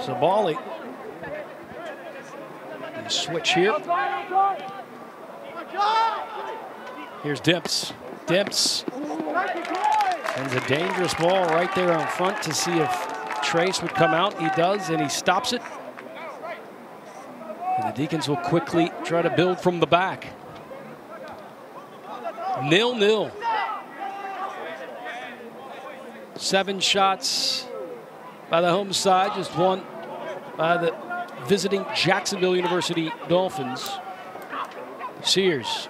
Zabali. And switch here. Here's Dimps. Dimps. Sends a dangerous ball right there on front to see if Trace would come out. He does, and he stops it. And the Deacons will quickly try to build from the back. 0-0. 7 shots by the home side, just 1 by the visiting Jacksonville University Dolphins. Sears.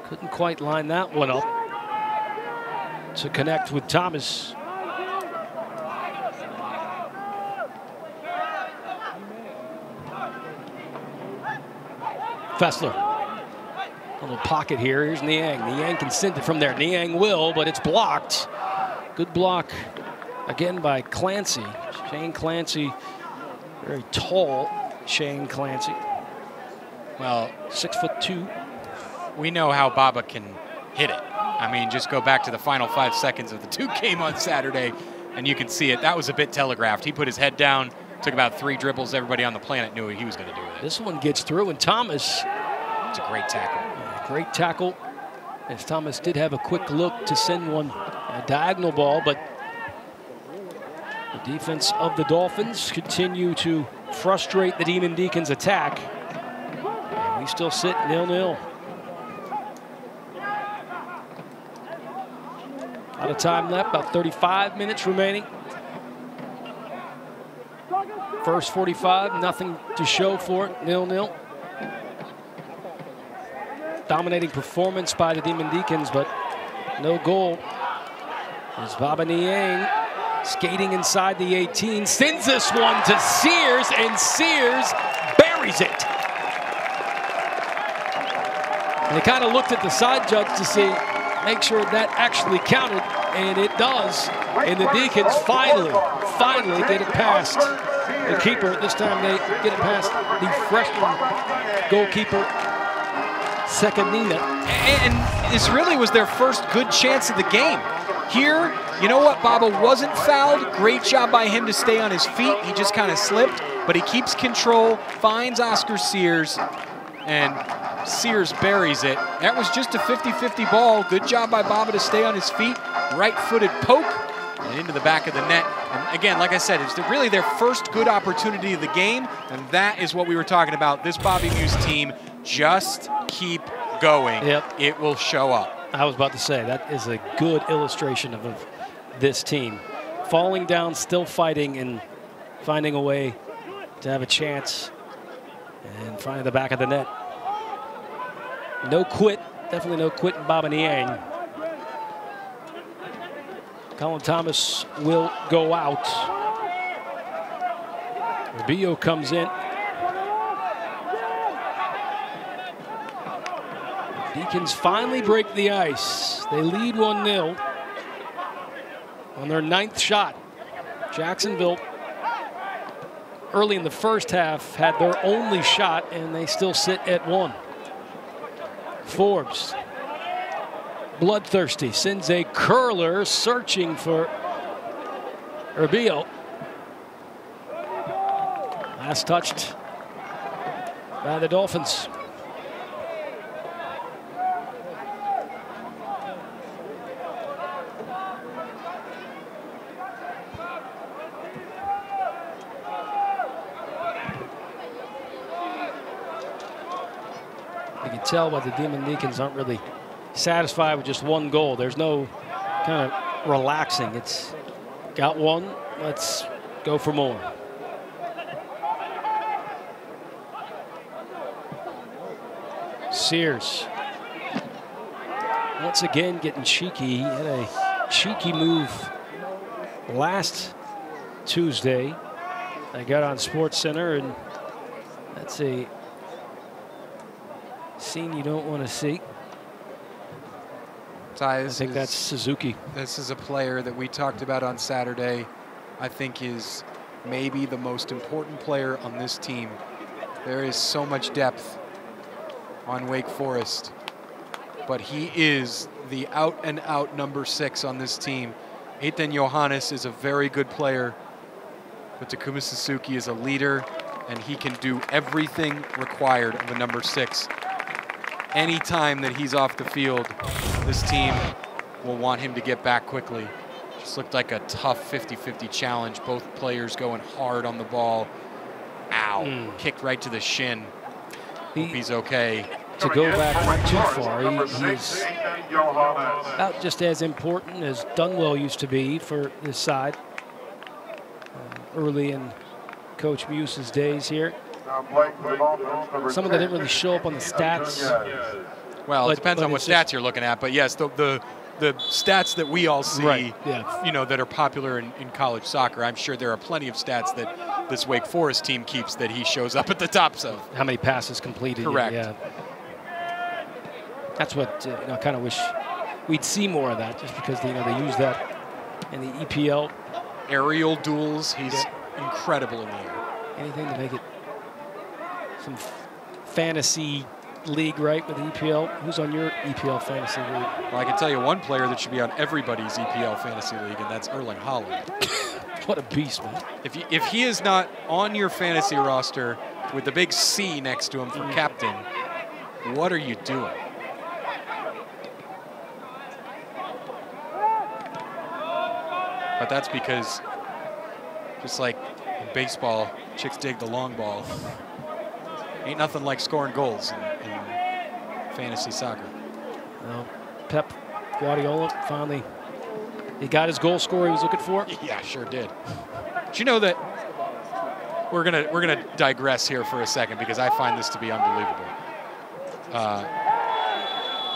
Couldn't quite line that one up to connect with Thomas. Fessler. A little pocket here. Here's Niang. Niang can send it from there. Niang will, but it's blocked. Good block again by Clancy. Shane Clancy, very tall Shane Clancy. Well, 6'2". We know how Baba can hit it. I mean, just go back to the final 5 seconds of the Duke game on Saturday, and you can see it. That was a bit telegraphed. He put his head down, took about 3 dribbles. Everybody on the planet knew what he was going to do with it. This one gets through, and Thomas. It's a great tackle. Great tackle. As Thomas did have a quick look to send one a diagonal ball, but the defense of the Dolphins continue to frustrate the Demon Deacons' attack. And we still sit 0-0. Out of time left, about 35 minutes remaining. First 45, nothing to show for it, 0-0. Dominating performance by the Demon Deacons, but no goal. There's Baba Niang skating inside the 18, sends this one to Sears, and Sears buries it. And they kind of looked at the side judge to see, make sure that actually counted, and it does. And the Deacons finally get it past the keeper. This time they get it past the freshman goalkeeper, Sekanina. And this really was their first good chance of the game. Here, you know what? Baba wasn't fouled. Great job by him to stay on his feet. He just kind of slipped, but he keeps control, finds Oscar Sears, and Sears buries it. That was just a 50-50 ball. Good job by Baba to stay on his feet. Right-footed poke and into the back of the net. And again, like I said, it's really their first good opportunity of the game, and that is what we were talking about. This Bobby Muse team, just keep going. Yep. It will show up. I was about to say, that is a good illustration of this team. Falling down, still fighting, and finding a way to have a chance and finding the back of the net. No quit, definitely no quit in Baba Niang. Colin Thomas will go out. Rubio comes in. Deacons finally break the ice. They lead 1-0 on their 9th shot. Jacksonville, early in the first half, had their only shot, and they still sit at 1. Forbes, bloodthirsty, sends a curler searching for Urbillo. Last touched by the Dolphins. You can tell why the Demon Deacons aren't really satisfied with just 1 goal. There's no kind of relaxing. It's got 1, let's go for more. Sears once again getting cheeky. He had a cheeky move last Tuesday. I got on SportsCenter, and that's a scene you don't want to see. Ty, I think that's Suzuki. This is a player that we talked about on Saturday. I think is maybe the most important player on this team. There is so much depth on Wake Forest, but he is the out-and-out number 6 on this team. Ethan Johannes is a very good player, but Takuma Suzuki is a leader, and he can do everything required of a number 6. Anytime that he's off the field, this team will want him to get back quickly. This looked like a tough 50-50 challenge. Both players going hard on the ball. Ow, kicked right to the shin. He's okay. To go back not too far, he's about just as important as Dunwell used to be for this side. Early in Coach Muse's days here. Someone that didn't really show up on the stats. Well, it depends on what stats you're looking at, but yes, the stats that we all see, right, yeah, you know, that are popular in college soccer, I'm sure there are plenty of stats that this Wake Forest team keeps that he shows up at the tops of. How many passes completed? Correct. Yeah. That's what I kind of wish we'd see more of that, just because they use that in the EPL. Aerial duels, he's incredible in the air. Anything to make it some fantasy league, right, with EPL? Who's on your EPL fantasy league? Well, I can tell you one player that should be on everybody's EPL fantasy league, and that's Erling Haaland. What a beast, man. If he is not on your fantasy roster with the big C next to him for captain, what are you doing? But that's because, just like in baseball, chicks dig the long ball. Ain't nothing like scoring goals in fantasy soccer. Well, Pep Guardiola finally, he got his goal scorer he was looking for. Yeah, sure did. But you know that we're gonna digress here for a second, because I find this to be unbelievable.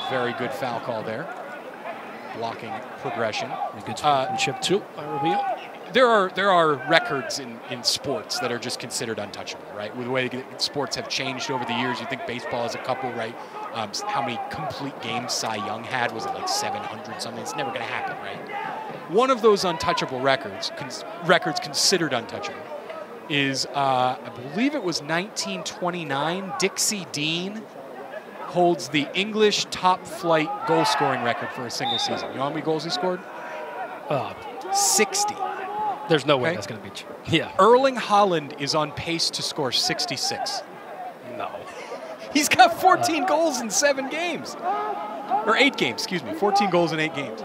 Very good foul call there. Blocking progression. Good sportsmanship too by Rubio. There are records in sports that are just considered untouchable, right? With the way sports have changed over the years, you think baseball has a couple, right? How many complete games Cy Young had? Was it like 700 something? It's never going to happen, right? One of those untouchable records considered untouchable, is I believe it was 1929. Dixie Dean holds the English top flight goal scoring record for a single season. You know how many goals he scored? 60. There's no way that's going to be true. Yeah. Erling Haaland is on pace to score 66. No. He's got 14 goals in 7 games. Or 8 games, excuse me. 14 goals in 8 games.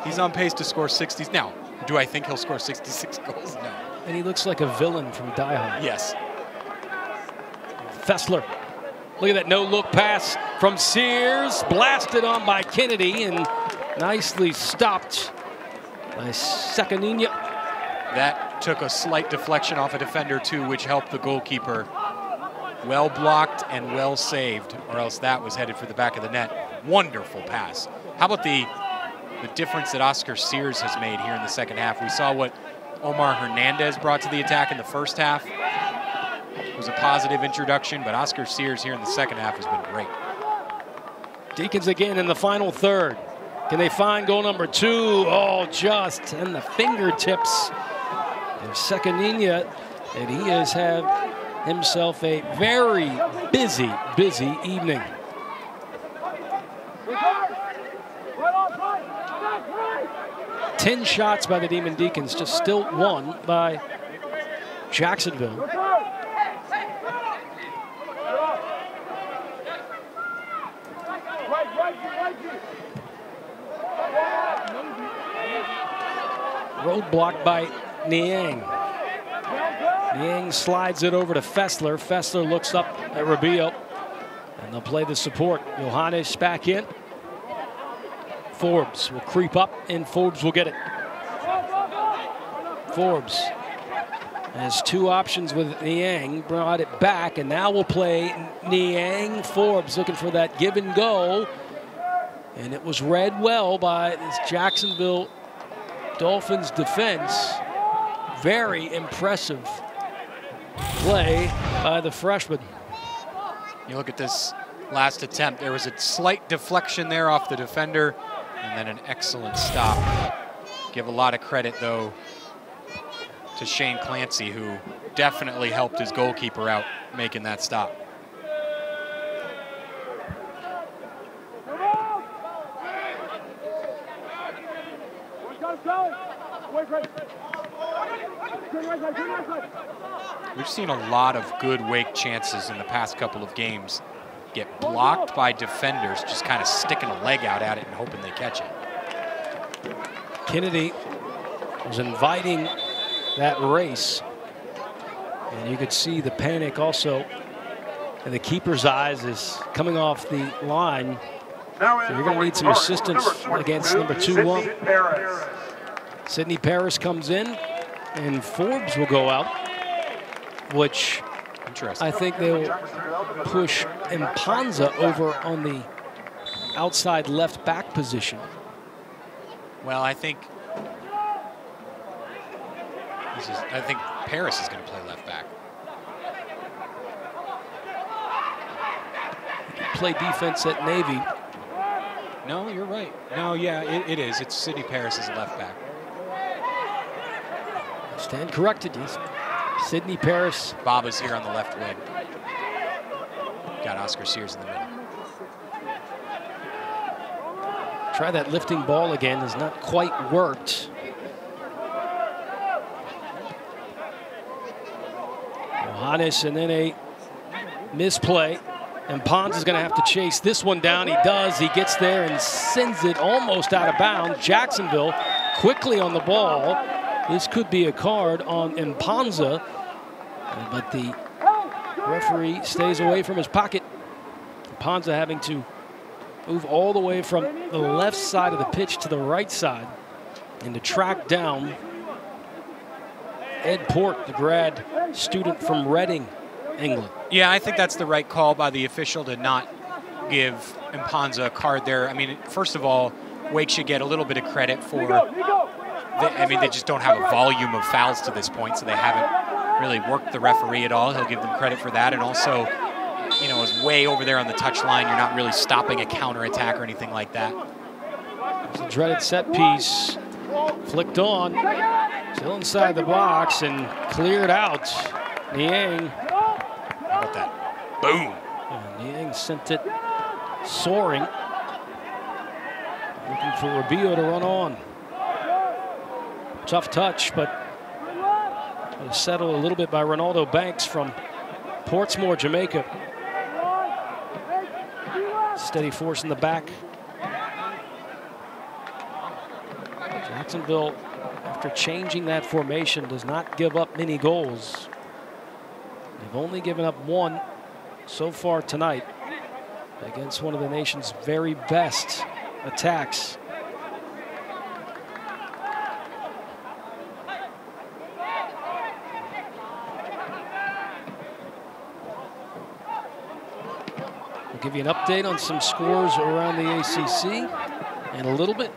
He's on pace to score 60. Now, do I think he'll score 66 goals? No. And he looks like a villain from Die Hard. Yes. Fessler. Look at that no-look pass from Sears. Blasted on by Kennedy and nicely stopped by Sekanina. That took a slight deflection off a defender, too, which helped the goalkeeper. Well blocked and well saved, or else that was headed for the back of the net. Wonderful pass. How about the difference that Oscar Sears has made here in the second half? We saw what Omar Hernandez brought to the attack in the first half. It was a positive introduction, but Oscar Sears here in the second half has been great. Deacons again in the final third. Can they find goal number 2? Oh, just in the fingertips of Sekanina. And he has had himself a very busy evening. Ten shots by the Demon Deacons, just still one by Jacksonville. Roadblock by Niang. Niang slides it over to Fessler. Fessler looks up at Rubio, and they'll play the support. Johannes back in. Forbes will creep up, and Forbes will get it. Forbes has 2 options with Niang, brought it back, and now we'll play Niang. Forbes looking for that give and go, and it was read well by this Jacksonville Dolphins defense. Very impressive play by the freshman. You look at this last attempt, there was a slight deflection there off the defender, and then an excellent stop. Give a lot of credit, though, to Shane Clancy, who definitely helped his goalkeeper out making that stop. We've seen a lot of good Wake chances in the past couple of games get blocked by defenders, just kind of sticking a leg out at it and hoping they catch it. Kennedy was inviting that race, and you could see the panic also in the keeper's eyes is coming off the line. So you're going to need some assistance against number 2. Sidney Paris comes in, and Forbes will go out, which I think they will push Mpanza over on the outside left back position. Well, I think Paris is going to play left back. Play defense at Navy. No, you're right. No, yeah, it is. It's Sidney Paris as a left back. Stand corrected. Sidney Paris. Baba's here on the left wing. Got Oscar Sears in the middle. Try that lifting ball again. Has not quite worked. Johannes, and then a misplay. And Pons is going to have to chase this one down. He does. He gets there and sends it almost out of bounds. Jacksonville quickly on the ball. This could be a card on Mpanza, but the referee stays away from his pocket. Mpanza having to move all the way from the left side of the pitch to the right side and to track down Ed Port, the grad student from Reading, England. Yeah, I think that's the right call by the official to not give Mpanza a card there. I mean, first of all, Wake should get a little bit of credit for, they just don't have a volume of fouls to this point, so they haven't really worked the referee at all. He'll give them credit for that. And also, you know, is way over there on the touchline. You're not really stopping a counterattack or anything like that. It's a dreaded set piece. Flicked on. Still inside the box and cleared out. Niang. How about that? Boom. Niang sent it soaring. Looking for Rubio to run on. Tough touch, but settled a little bit by Ronaldo Banks from Portsmouth, Jamaica. Steady force in the back. Jacksonville, after changing that formation, does not give up many goals. They've only given up 1 so far tonight against one of the nation's very best attacks. We'll give you an update on some scores around the ACC in a little bit,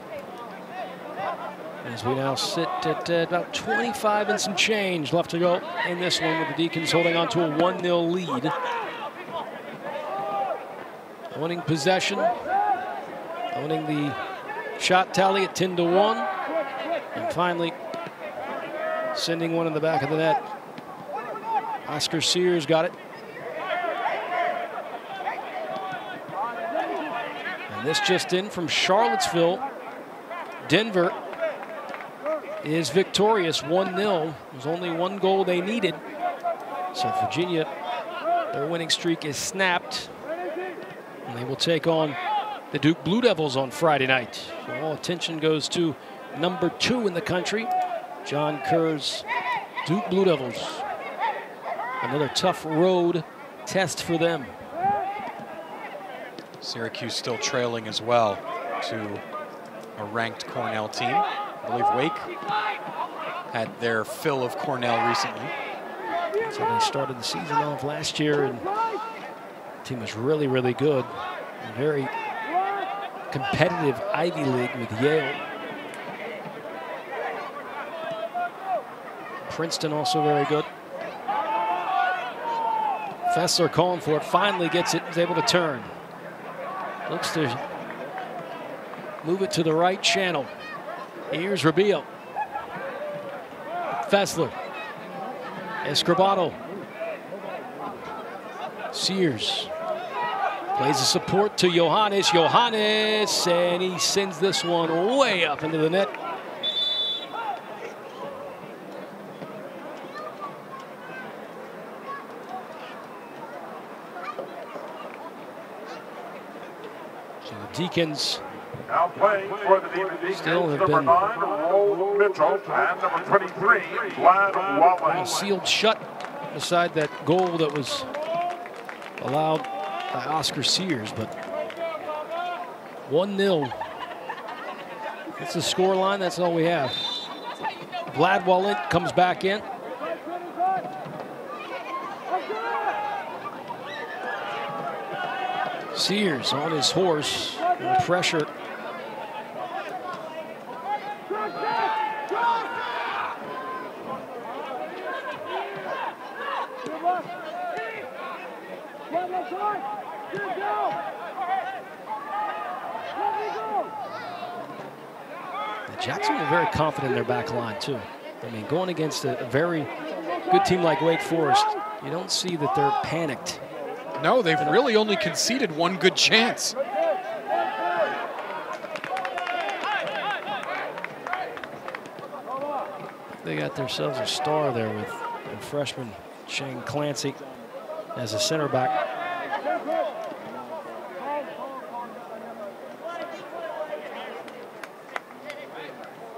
as we now sit at about 25 and some change left to go in this one, with the Deacons holding on to a 1-0 lead. Winning possession owning the shot tally at 10-1. And finally, sending one in the back of the net. Oscar Sears got it. And this just in from Charlottesville. Denver is victorious 1-0. There's only one goal they needed. So Virginia, their winning streak is snapped. And they will take on the Duke Blue Devils on Friday night. So all attention goes to number 2 in the country, John Kerr's Duke Blue Devils. Another tough road test for them. Syracuse still trailing as well to a ranked Cornell team. I believe Wake had their fill of Cornell recently. So they started the season off last year, and the team was really, really good. And very competitive Ivy League with Yale. Princeton also very good. Fessler calling for it, finally gets it, is able to turn. Looks to move it to the right channel. Here's Rubio. Fessler. Escobar. Sears. Plays the support to Johannes. Johannes, and he sends this one way up into the net. So the Deacons Now playing for the Deacons, still have number been 9, Roll Mitchell, and number 23, Vlad Wallace. sealed shut beside that goal that was allowed by Oscar Sears, but 1-0. That's the score line. That's all we have. Vlad Wallace comes back in. Sears on his horse. And pressure. Jacksonville very confident in their back line, too. I mean, going against a very good team like Wake Forest, you don't see that they're panicked. No, they've really only conceded one good chance. They got themselves a star there with the freshman Shane Clancy as a center back.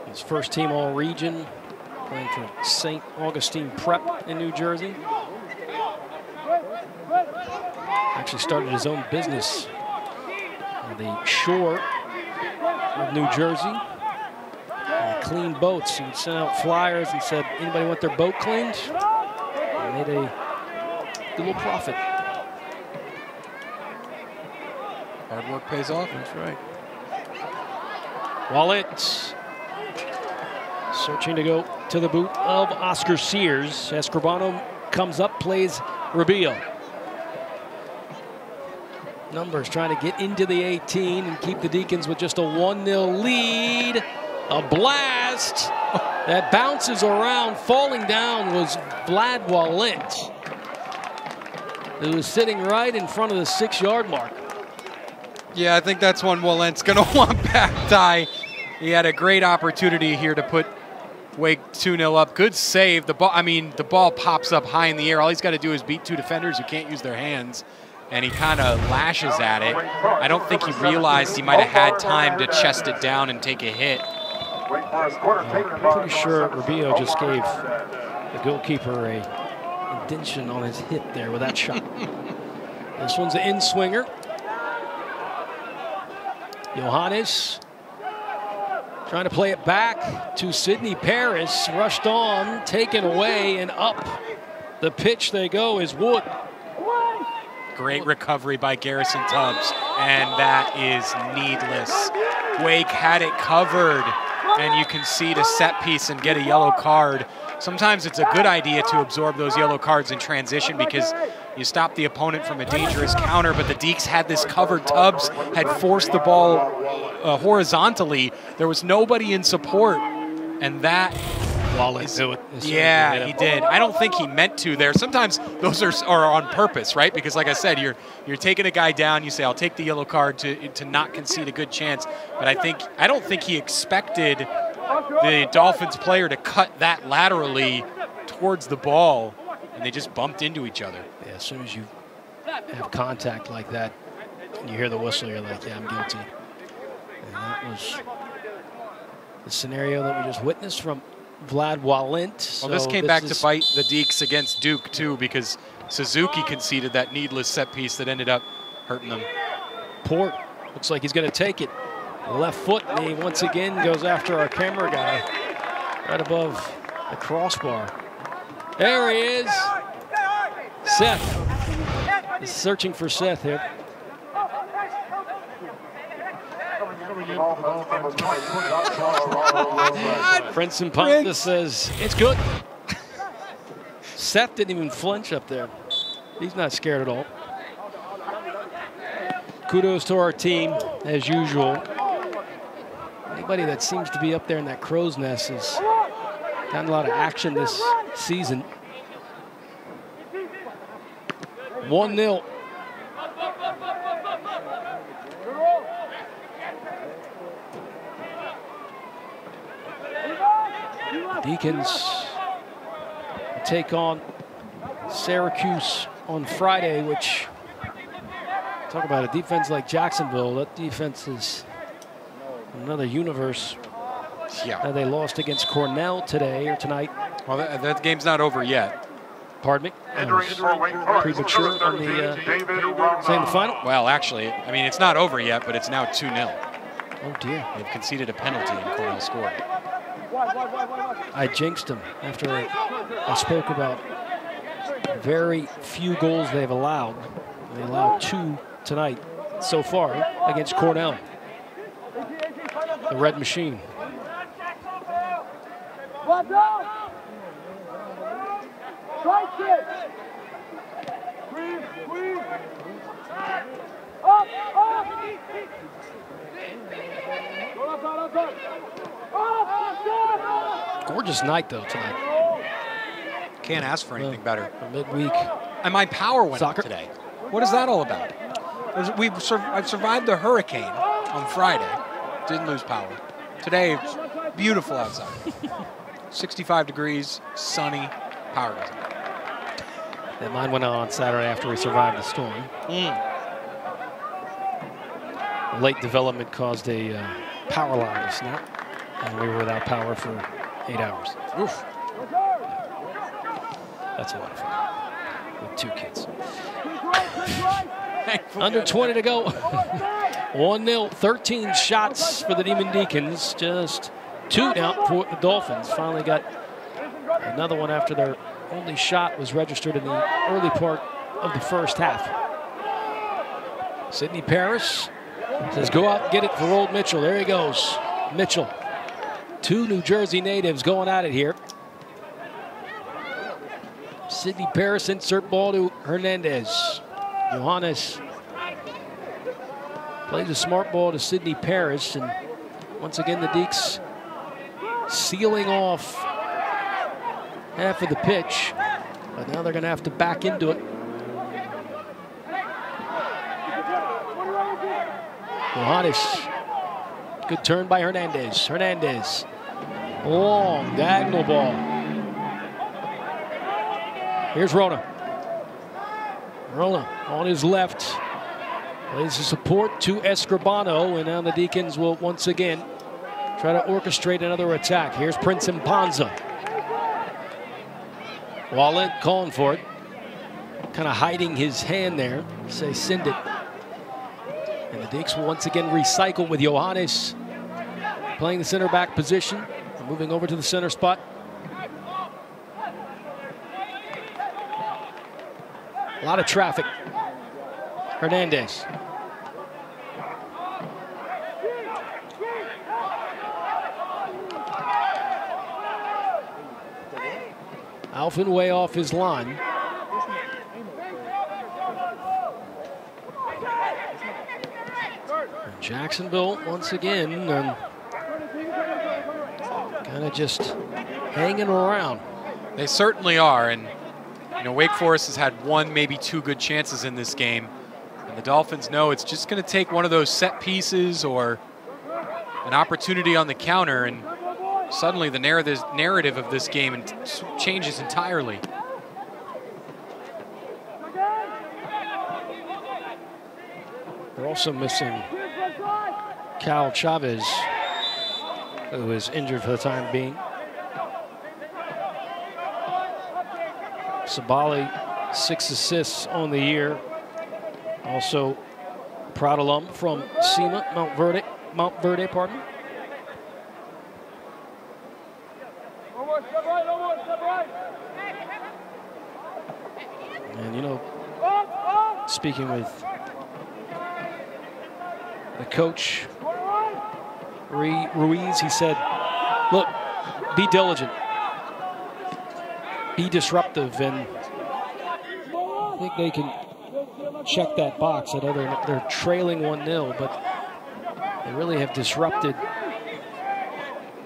His first team all-region, playing for St. Augustine Prep in New Jersey. Actually started his own business on the shore of New Jersey. Clean boats. He sent out flyers and said, anybody want their boat cleaned? And made a good little profit. Hard work pays off. That's right. Wallet searching to go to the boot of Oscar Sears. Escobar comes up, plays Rubio. Numbers trying to get into the 18 and keep the Deacons with just a 1-0 lead. A blast that bounces around. Falling down was Vlad Wallace, who was sitting right in front of the 6-yard mark. Yeah, I think that's one Wallace going to want back, Ty. He had a great opportunity here to put Wake 2-0 up. Good save. The ball pops up high in the air. All he's got to do is beat 2 defenders who can't use their hands. And he kind of lashes at it. I don't think he realized he might have had time to chest it down and take a hit. I'm pretty sure Rubio just gave the goalkeeper a indention on his hip there with that shot. This one's an in-swinger. Johannes trying to play it back to Sidney Paris. Rushed on, taken away, and up the pitch they go is Wood. Great recovery by Garrison Tubbs, and that is needless. Wake had it covered, and you concede a set piece and get a yellow card. Sometimes it's a good idea to absorb those yellow cards in transition because you stop the opponent from a dangerous counter, but the Deeks had this covered. Tubbs had forced the ball horizontally. There was nobody in support, and that. Wallace do it. Yeah, he did. I don't think he meant to there. Sometimes those are on purpose, right? Because like I said, you're taking a guy down. You say, I'll take the yellow card to not concede a good chance. But I don't think he expected the Dolphins player to cut that laterally towards the ball, and they just bumped into each other. Yeah, as soon as you have contact like that, and you hear the whistle, you're like, yeah, I'm guilty. And that was the scenario that we just witnessed from Vlad Walent. Well, this came back to bite the Deeks against Duke, too, because Suzuki conceded that needless set piece that ended up hurting them. Port looks like he's going to take it. Left foot, and he once again goes after our camera guy right above the crossbar. There he is. Seth is searching for Seth here. Princeton Ponta says, it's good. Seth didn't even flinch up there. He's not scared at all. Kudos to our team, as usual. Anybody that seems to be up there in that crow's nest has gotten a lot of action this season. 1-0. Deacons take on Syracuse on Friday, which, talk about a defense like Jacksonville. That defense is another universe. Yeah. They lost against Cornell today or tonight. Well, that game's not over yet. Pardon me? Premature on the saying the final? Well, actually, I mean, it's not over yet, but it's now 2-0. Oh, dear. They've conceded a penalty and Cornell scored. I jinxed them after I spoke about very few goals they've allowed. They allowed 2 tonight so far against Cornell. The Red Machine. Gorgeous night, though, tonight. Can't ask for anything better. Midweek. And my power went Soccer. up today. What is that all about? I've survived the hurricane on Friday. Didn't lose power. Today, it's beautiful outside. 65 degrees, sunny, power goes out. Yeah, mine went on Saturday after we survived the storm. Late development caused a power line to snap, and we were without power for 8 hours. Oof. That's a lot of fun with 2 kids. Under 20 to go. 1-0, 13 shots for the Demon Deacons. Just 2 now for the Dolphins. Finally got another one after their only shot was registered in the early part of the first half. Sidney Paris says, go out and get it for old Mitchell. There he goes. Mitchell. 2 New Jersey natives going at it here. Sidney Paris, insert ball to Hernandez. Johannes plays a smart ball to Sidney Paris, and once again the Deeks sealing off half of the pitch, but now they're going to have to back into it. Johannes, good turn by Hernandez. Hernandez, long diagonal ball. Here's Rona. Rona on his left. Plays the support to Escribano, and now the Deacons will once again try to orchestrate another attack. Here's Prince Impanza. Wallet calling for it. Kind of hiding his hand there. Say send it. And the Deeks will once again recycle with Johannes playing the center back position. And moving over to the center spot. A lot of traffic. Hernandez. Alfin way off his line. Jacksonville once again kind of just hanging around. They certainly are, and you know, Wake Forest has had one, maybe two good chances in this game, and the Dolphins know it's just going to take one of those set pieces or an opportunity on the counter, and suddenly the narrative of this game changes entirely. They're also missing Cal Chavez, who is injured for the time being. Sabali, 6 assists on the year. Also, proud alum from SEMA, Mount Verde, pardon. And you know, speaking with the coach, Ruiz, he said, look, be diligent, be disruptive, and I think they can check that box. I know they're trailing 1-0, but they really have disrupted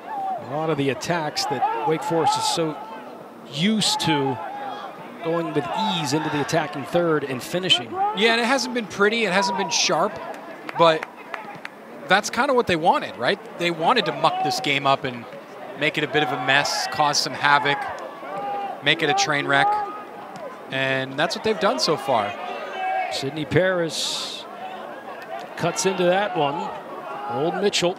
a lot of the attacks that Wake Forest is so used to, going with ease into the attacking third and finishing. Yeah, and it hasn't been pretty, it hasn't been sharp, but that's kind of what they wanted, right? They wanted to muck this game up and make it a bit of a mess, cause some havoc, make it a train wreck, and that's what they've done so far. Sidney Paris cuts into that one. Old Mitchell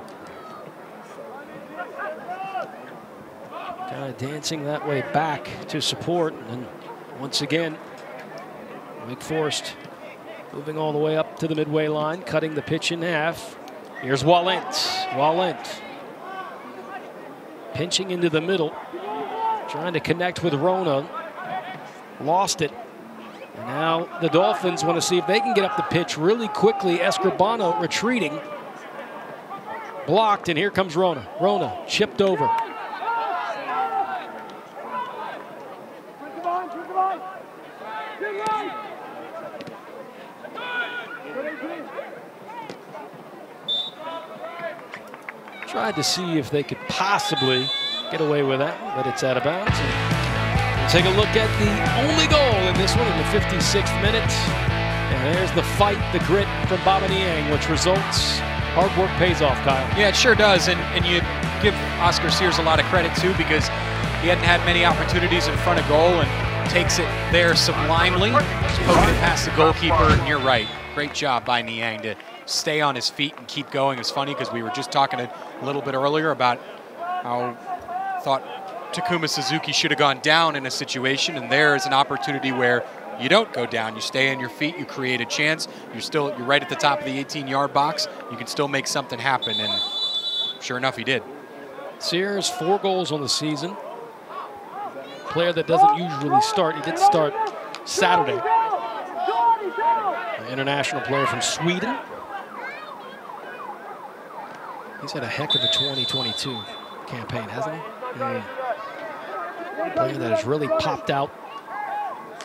kind of dancing that way back to support, and once again, Wake Forest moving all the way up to the midway line, cutting the pitch in half. Here's Walent pinching into the middle, trying to connect with Rona. Lost it. And now the Dolphins want to see if they can get up the pitch really quickly. Escribano retreating. Blocked, and here comes Rona. Rona chipped over. Tried to see if they could possibly get away with that, but it's out of bounds. And take a look at the only goal in this one in the 56th minute. And there's the fight, the grit from Baba Niang, which results. Hard work pays off, Kyle. Yeah, it sure does, and you give Oscar Sears a lot of credit too, because he hadn't had many opportunities in front of goal and takes it there sublimely, just poking it past the goalkeeper. And you're right, great job by Niang to stay on his feet and keep going. It's funny because we were just talking a little bit earlier about how I thought Takuma Suzuki should have gone down in a situation, and there is an opportunity where you don't go down. You stay on your feet, you create a chance, you're right at the top of the 18-yard box, you can still make something happen, and sure enough, he did. Sears, 4 goals on the season. Player that doesn't usually start. He did start Saturday. An international player from Sweden. He's had a heck of a 2022 campaign, hasn't he? Player that has really popped out.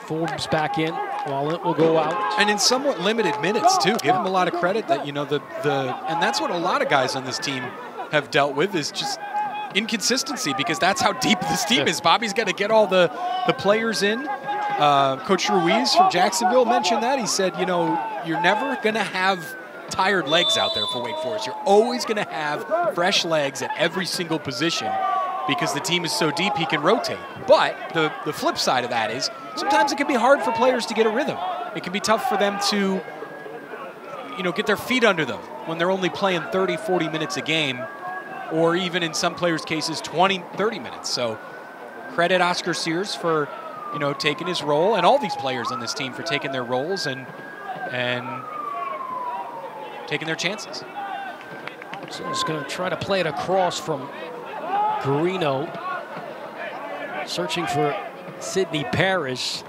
Forbes back in. Wallet will go out. And in somewhat limited minutes, too. Give him a lot of credit that, you know, and that's what a lot of guys on this team have dealt with, is just inconsistency, because that's how deep this team is. Bobby's got to get all the players in. Coach Ruiz from Jacksonville mentioned that. He said, you know, you're never going to have tired legs out there for Wake Forest. You're always going to have fresh legs at every single position, because the team is so deep he can rotate. But the flip side of that is sometimes it can be hard for players to get a rhythm. It can be tough for them to, you know, get their feet under them when they're only playing 30, 40 minutes a game, or even in some players' cases 20, 30 minutes. So credit Oscar Sears for, you know, taking his role, and all these players on this team for taking their roles and taking their chances. So he's going to try to play it across from Guarino, searching for Sidney Parrish.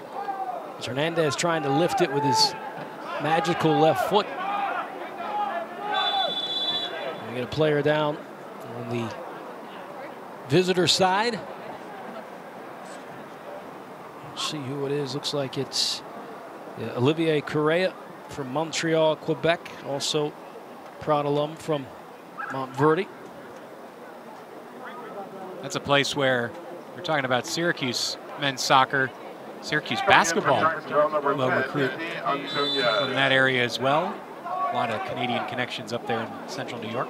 As Hernandez trying to lift it with his magical left foot. We get a player down on the visitor side. Let's see who it is. Looks like it's Olivier Correa from Montreal, Quebec. Also proud alum from Montverde. That's a place where we're talking about Syracuse men's soccer, Syracuse basketball, low recruit from that area as well. A lot of Canadian connections up there in central New York.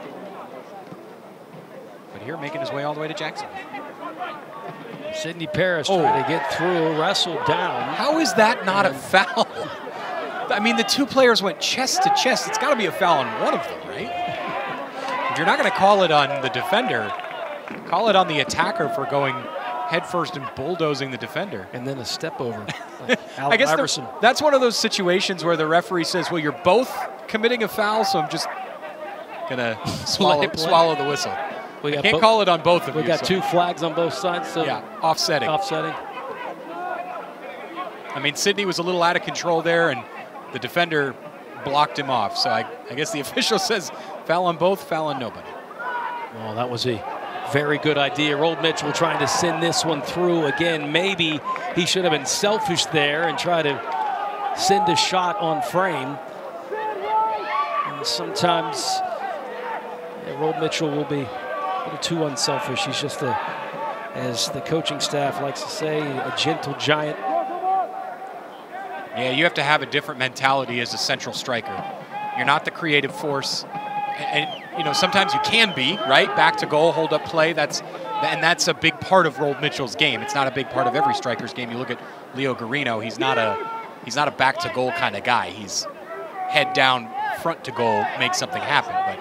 But here, making his way all the way to Jacksonville. Sidney Paris trying to get through, wrestled down. How is that not a foul? I mean, the two players went chest to chest. It's got to be a foul on one of them, right? If you're not going to call it on the defender, call it on the attacker for going headfirst and bulldozing the defender. And then a step over. Like I guess that's one of those situations where the referee says, well, you're both committing a foul, so I'm just going to swallow the whistle. We can't call it on both of you. We got two flags on both sides. So yeah, offsetting. I mean, Sidney was a little out of control there, and the defender blocked him off. So I guess the official says foul on both, foul on nobody. Oh, that was a very good idea. Rold Mitchell trying to send this one through again. Maybe he should have been selfish there and try to send a shot on frame. And sometimes Rold Mitchell will be a little too unselfish. He's just as the coaching staff likes to say, a gentle giant. Yeah, you have to have a different mentality as a central striker. You're not the creative force. And you know, sometimes you can be, right? Back to goal, hold up play. That's a big part of Rold Mitchell's game. It's not a big part of every striker's game. You look at Leo Garino, he's not a back to goal kind of guy. He's head down, front to goal, make something happen. But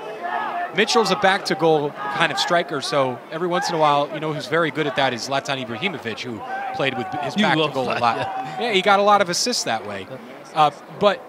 Mitchell's a back to goal kind of striker, so every once in a while, you know, who's very good at that is Zlatan Ibrahimovic, who played with his back to goal a lot. Yeah, he got a lot of assists that way. But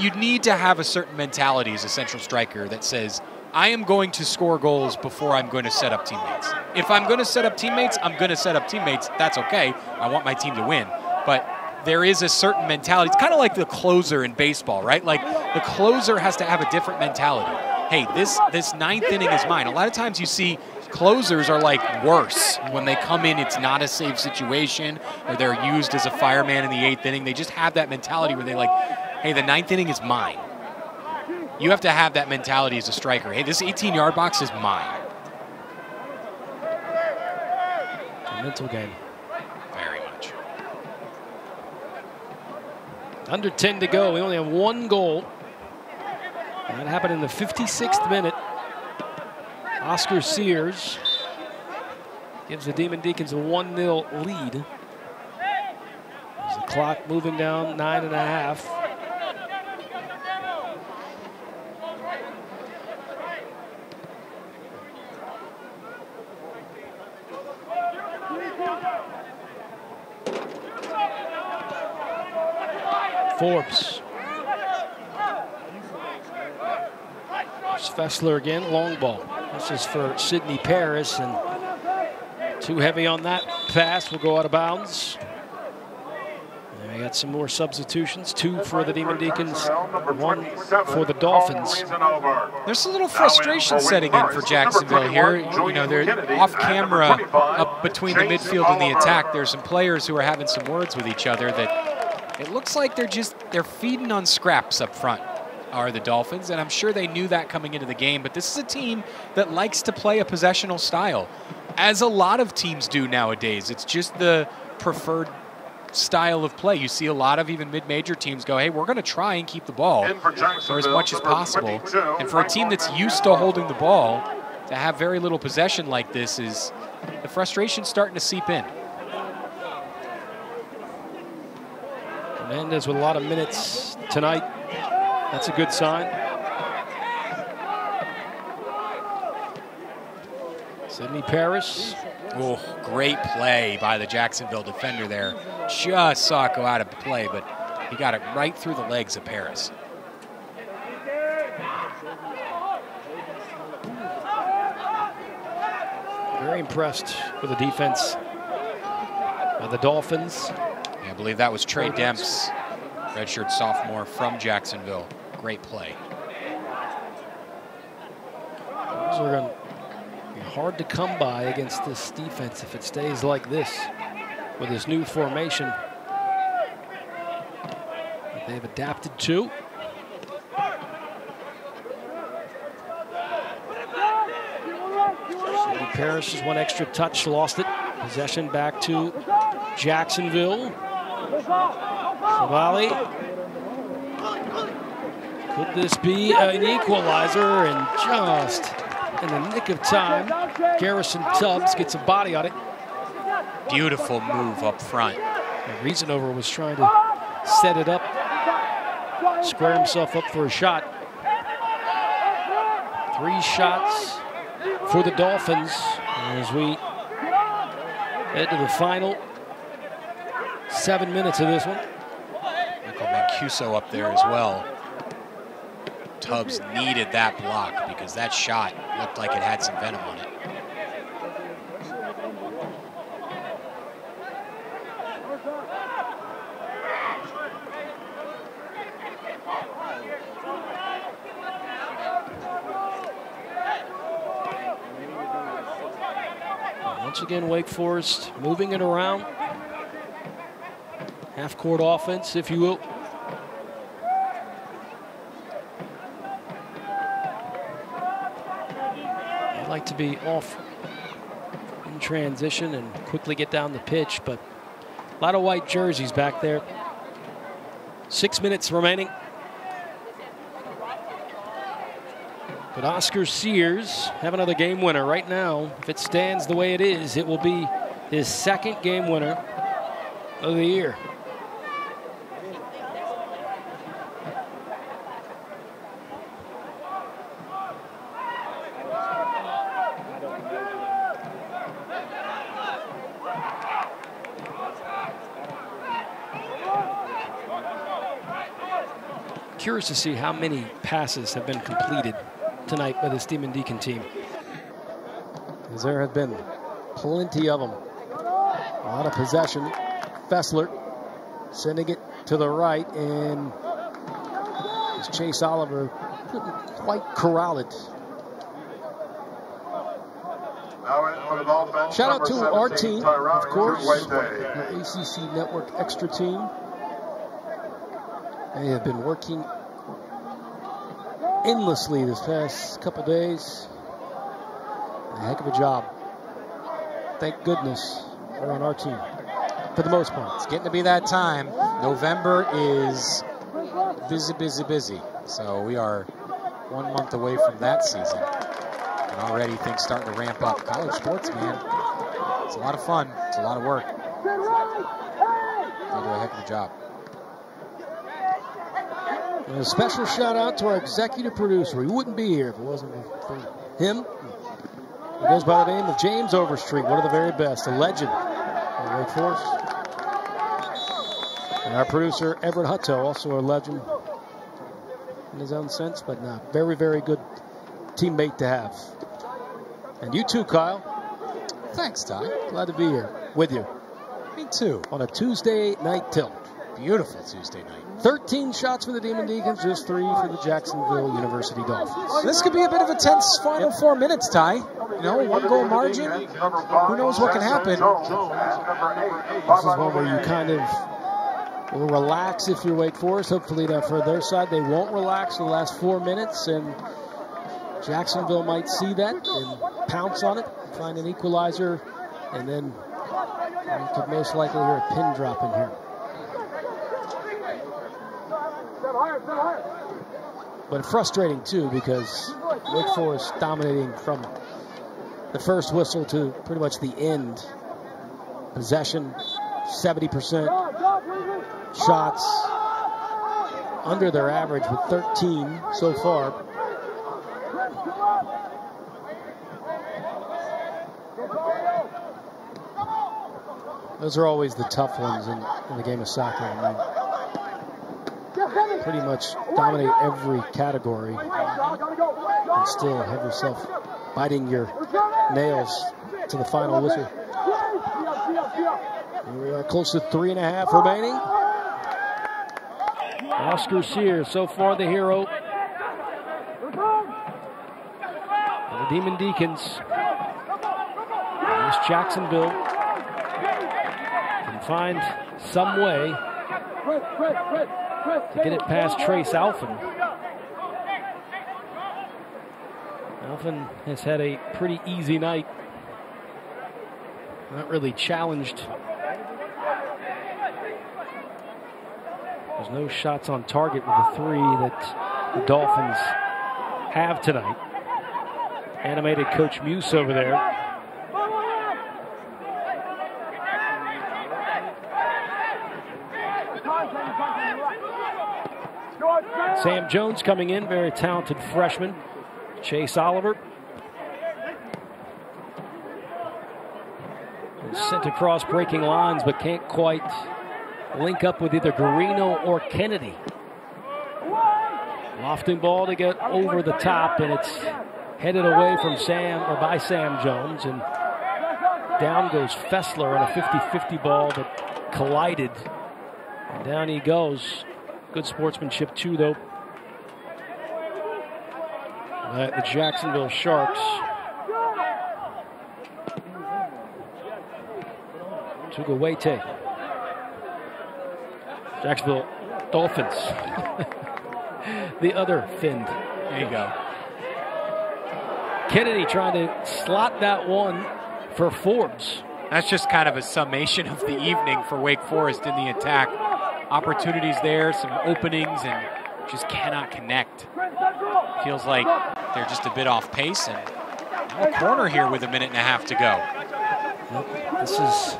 you need to have a certain mentality as a central striker that says, I am going to score goals before I'm going to set up teammates. If I'm going to set up teammates, I'm going to set up teammates. That's okay. I want my team to win. But there is a certain mentality. It's kind of like the closer in baseball, right? Like the closer has to have a different mentality. Hey, this ninth inning is mine. A lot of times you see closers are like worse. When they come in, it's not a safe situation, or they're used as a fireman in the eighth inning. They just have that mentality where they like, hey, the ninth inning is mine. You have to have that mentality as a striker. Hey, this 18-yard box is mine. A mental game. Very much. Under 10 to go. We only have one goal. And that happened in the 56th minute. Oscar Sears gives the Demon Deacons a 1-0 lead. As the clock moving down 9.5. Forbes. Fessler again, long ball. This is for Sidney Paris, and too heavy on that pass, will go out of bounds. And we got some more substitutions, 2 for the Demon Deacons, 1 for the Dolphins. There's a little frustration setting in for Jacksonville here. You know, they're off camera up between the midfield and the attack. There's some players who are having some words with each other that it looks like they're feeding on scraps up front. Are the Dolphins, and I'm sure they knew that coming into the game, but this is a team that likes to play a possessional style, as a lot of teams do nowadays. It's just the preferred style of play. You see a lot of even mid-major teams go, hey, we're going to try and keep the ball for as much as possible. And for a team that's used to holding the ball, to have very little possession like this, is the frustration starting to seep in. Hernandez with a lot of minutes tonight. That's a good sign. Sidney Paris. Oh, great play by the Jacksonville defender there. Just saw it go out of play, but he got it right through the legs of Paris. Very impressed with the defense of the Dolphins. Yeah, I believe that was Trey Demps, redshirt sophomore from Jacksonville. Great play. Those are going to be hard to come by against this defense if it stays like this with this new formation that they've adapted to. Karras' one extra touch, lost it. Possession back to Jacksonville. Savali. Could this be an equalizer? And just in the nick of time, Garrison Tubbs gets a body on it. Beautiful move up front. And Riesenover was trying to set it up, square himself up for a shot. 3 shots for the Dolphins as we head to the final 7 minutes of this one. Michael Mancuso up there as well. Tubbs needed that block because that shot looked like it had some venom on it. Once again, Wake Forest moving it around. Half-court offense, if you will. I'd like to be off in transition and quickly get down the pitch, but a lot of white jerseys back there. 6 minutes remaining. But Oscar Sears have another game winner right now. If it stands the way it is, it will be his 2nd game winner of the year. Curious to see how many passes have been completed tonight by this Demon Deacon team, as there have been plenty of them. A lot of possession. Fessler sending it to the right, and Chase Oliver couldn't quite corral it. Shout out to our team, of course, the ACC Network Extra team. They have been working endlessly this past couple days. A heck of a job. Thank goodness they're on our team for the most part. It's getting to be that time. November is busy. So we are 1 month away from that season. And already things starting to ramp up. College sports, man. It's a lot of fun. It's a lot of work. They do a heck of a job. And a special shout out to our executive producer. He wouldn't be here if it wasn't for him. He goes by the name of James Overstreet, one of the very best, a legend in Wake Forest. And our producer, Everett Hutto, also a legend in his own sense, but not very, very good teammate to have. And you too, Kyle. Thanks, Ty. Glad to be here with you. Me too. On a Tuesday night tilt. Beautiful Tuesday night. 13 shots for the Demon Deacons, just 3 for the Jacksonville University Dolphins. This could be a bit of a tense final 4 minutes, Ty. You know, 1-goal margin. Who knows what can happen? This is one where you kind of will relax if you're Wake Forest. Hopefully, for their side, they won't relax in the last 4 minutes, and Jacksonville might see that and pounce on it, find an equalizer, and then you could most likely hear a pin drop in here. But frustrating, too, because Wake Forest dominating from the first whistle to pretty much the end. Possession, 70%. Shots under their average with 13 so far. Those are always the tough ones in the game of soccer. I mean, pretty much dominate every category and still have yourself biting your nails to the final whistle. Here we are close to 3.5 remaining. Oscar Sears, so far the hero. And the Demon Deacons. This Jacksonville can find some way to get it past Trace Alphen. Alphen has had a pretty easy night Not really challenged. There's no shots on target with the 3 that the Dolphins have tonight. Animated Coach Muse over there. Sam Jones coming in, very talented freshman. Chase Oliver. Sent across breaking lines, but can't quite link up with either Garino or Kennedy. Lofting ball to get over the top, and it's headed away from by Sam Jones, and down goes Fessler on a 50-50 ball that collided. And down he goes. Good sportsmanship too, though. The Jacksonville Sharks. Tugawete. Jacksonville Dolphins. The other Finn. There you go. Kennedy trying to slot that one for Forbes. That's just kind of a summation of the evening for Wake Forest in the attack. Opportunities there, some openings, and just cannot connect. Feels like they're just a bit off pace, and now a corner here with 1.5 minutes to go. Yep. This is...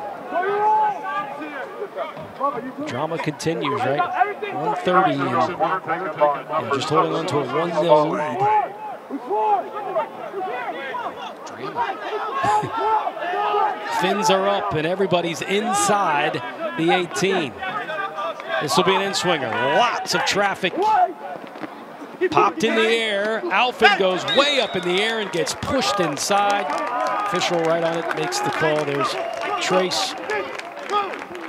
Drama continues, right? 1:30 and just holding on to a 1-0 lead. Fins are up and everybody's inside the 18. This will be an in-swinger. Lots of traffic. Popped in the air. Alfin goes way up in the air and gets pushed inside. Official right on it makes the call. There's Trace.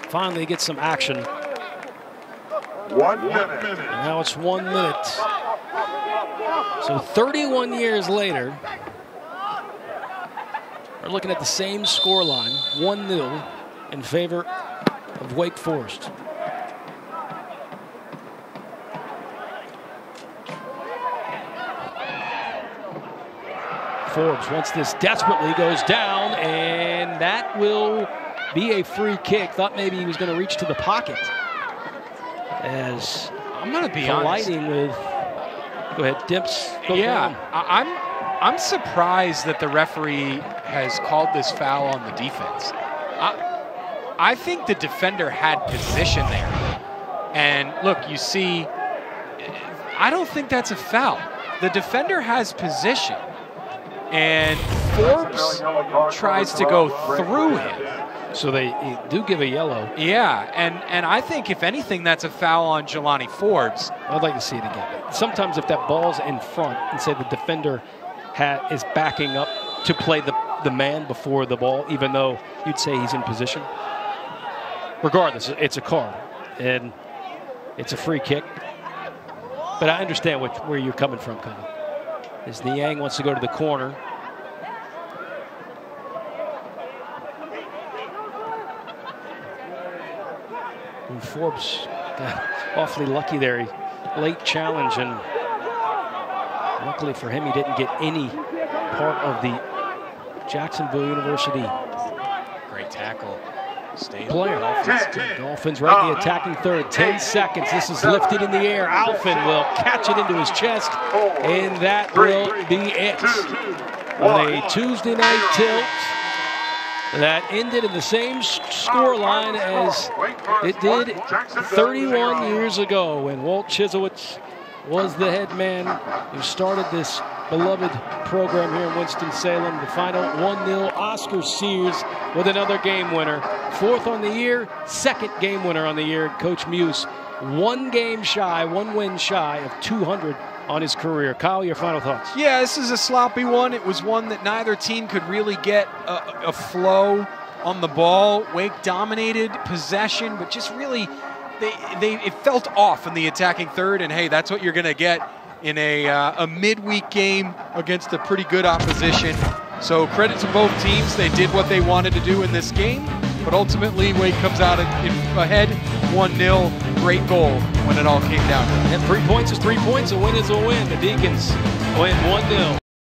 Finally gets some action. 1 minute. And now it's 1 minute. So 31 years later, we're looking at the same scoreline, 1-0 in favor of Wake Forest. Forbes wants this desperately, goes down, and that will be a free kick. Thought maybe he was going to reach to the pocket. As I'm going to be colliding with. Go ahead, Dips. Yeah, I'm surprised that the referee has called this foul on the defense. I think the defender had position there. And look, you see, I don't think that's a foul. The defender has position. And Forbes tries to go through him. So they do give a yellow. Yeah, and I think if anything, that's a foul on Jelani Forbes. I'd like to see it again. Sometimes if that ball's in front and say the defender is backing up to play the man before the ball, even though you'd say he's in position. Regardless, it's a card and it's a free kick. But I understand where you're coming from, Kyle. As Niang wants to go to the corner. And Forbes got awfully lucky there. Late challenge, and luckily for him, he didn't get any part of the Jacksonville University. Great tackle. Player. Dolphins right in the attacking third. 10 seconds. This is lifted in the air. Alfin will catch it into his chest, and that will be it. On a Tuesday night tilt that ended in the same scoreline as it did 31 years ago when Walt Chislewicz was the head man who started this beloved program here in Winston-Salem. The final 1-0. Oscar Sears with another game winner. 4th on the year, 2nd game winner on the year. Coach Muse, 1 win shy of 200 on his career. Kyle, your final thoughts? Yeah, this is a sloppy one. It was one that neither team could really get a flow on the ball. Wake dominated possession, but just really, it felt off in the attacking third, and hey, that's what you're going to get in a midweek game against a pretty good opposition. So credit to both teams. They did what they wanted to do in this game, but ultimately Wake comes out ahead 1-0. Great goal when it all came down to it. And 3 points is 3 points. A win is a win. The Deacons win 1-0.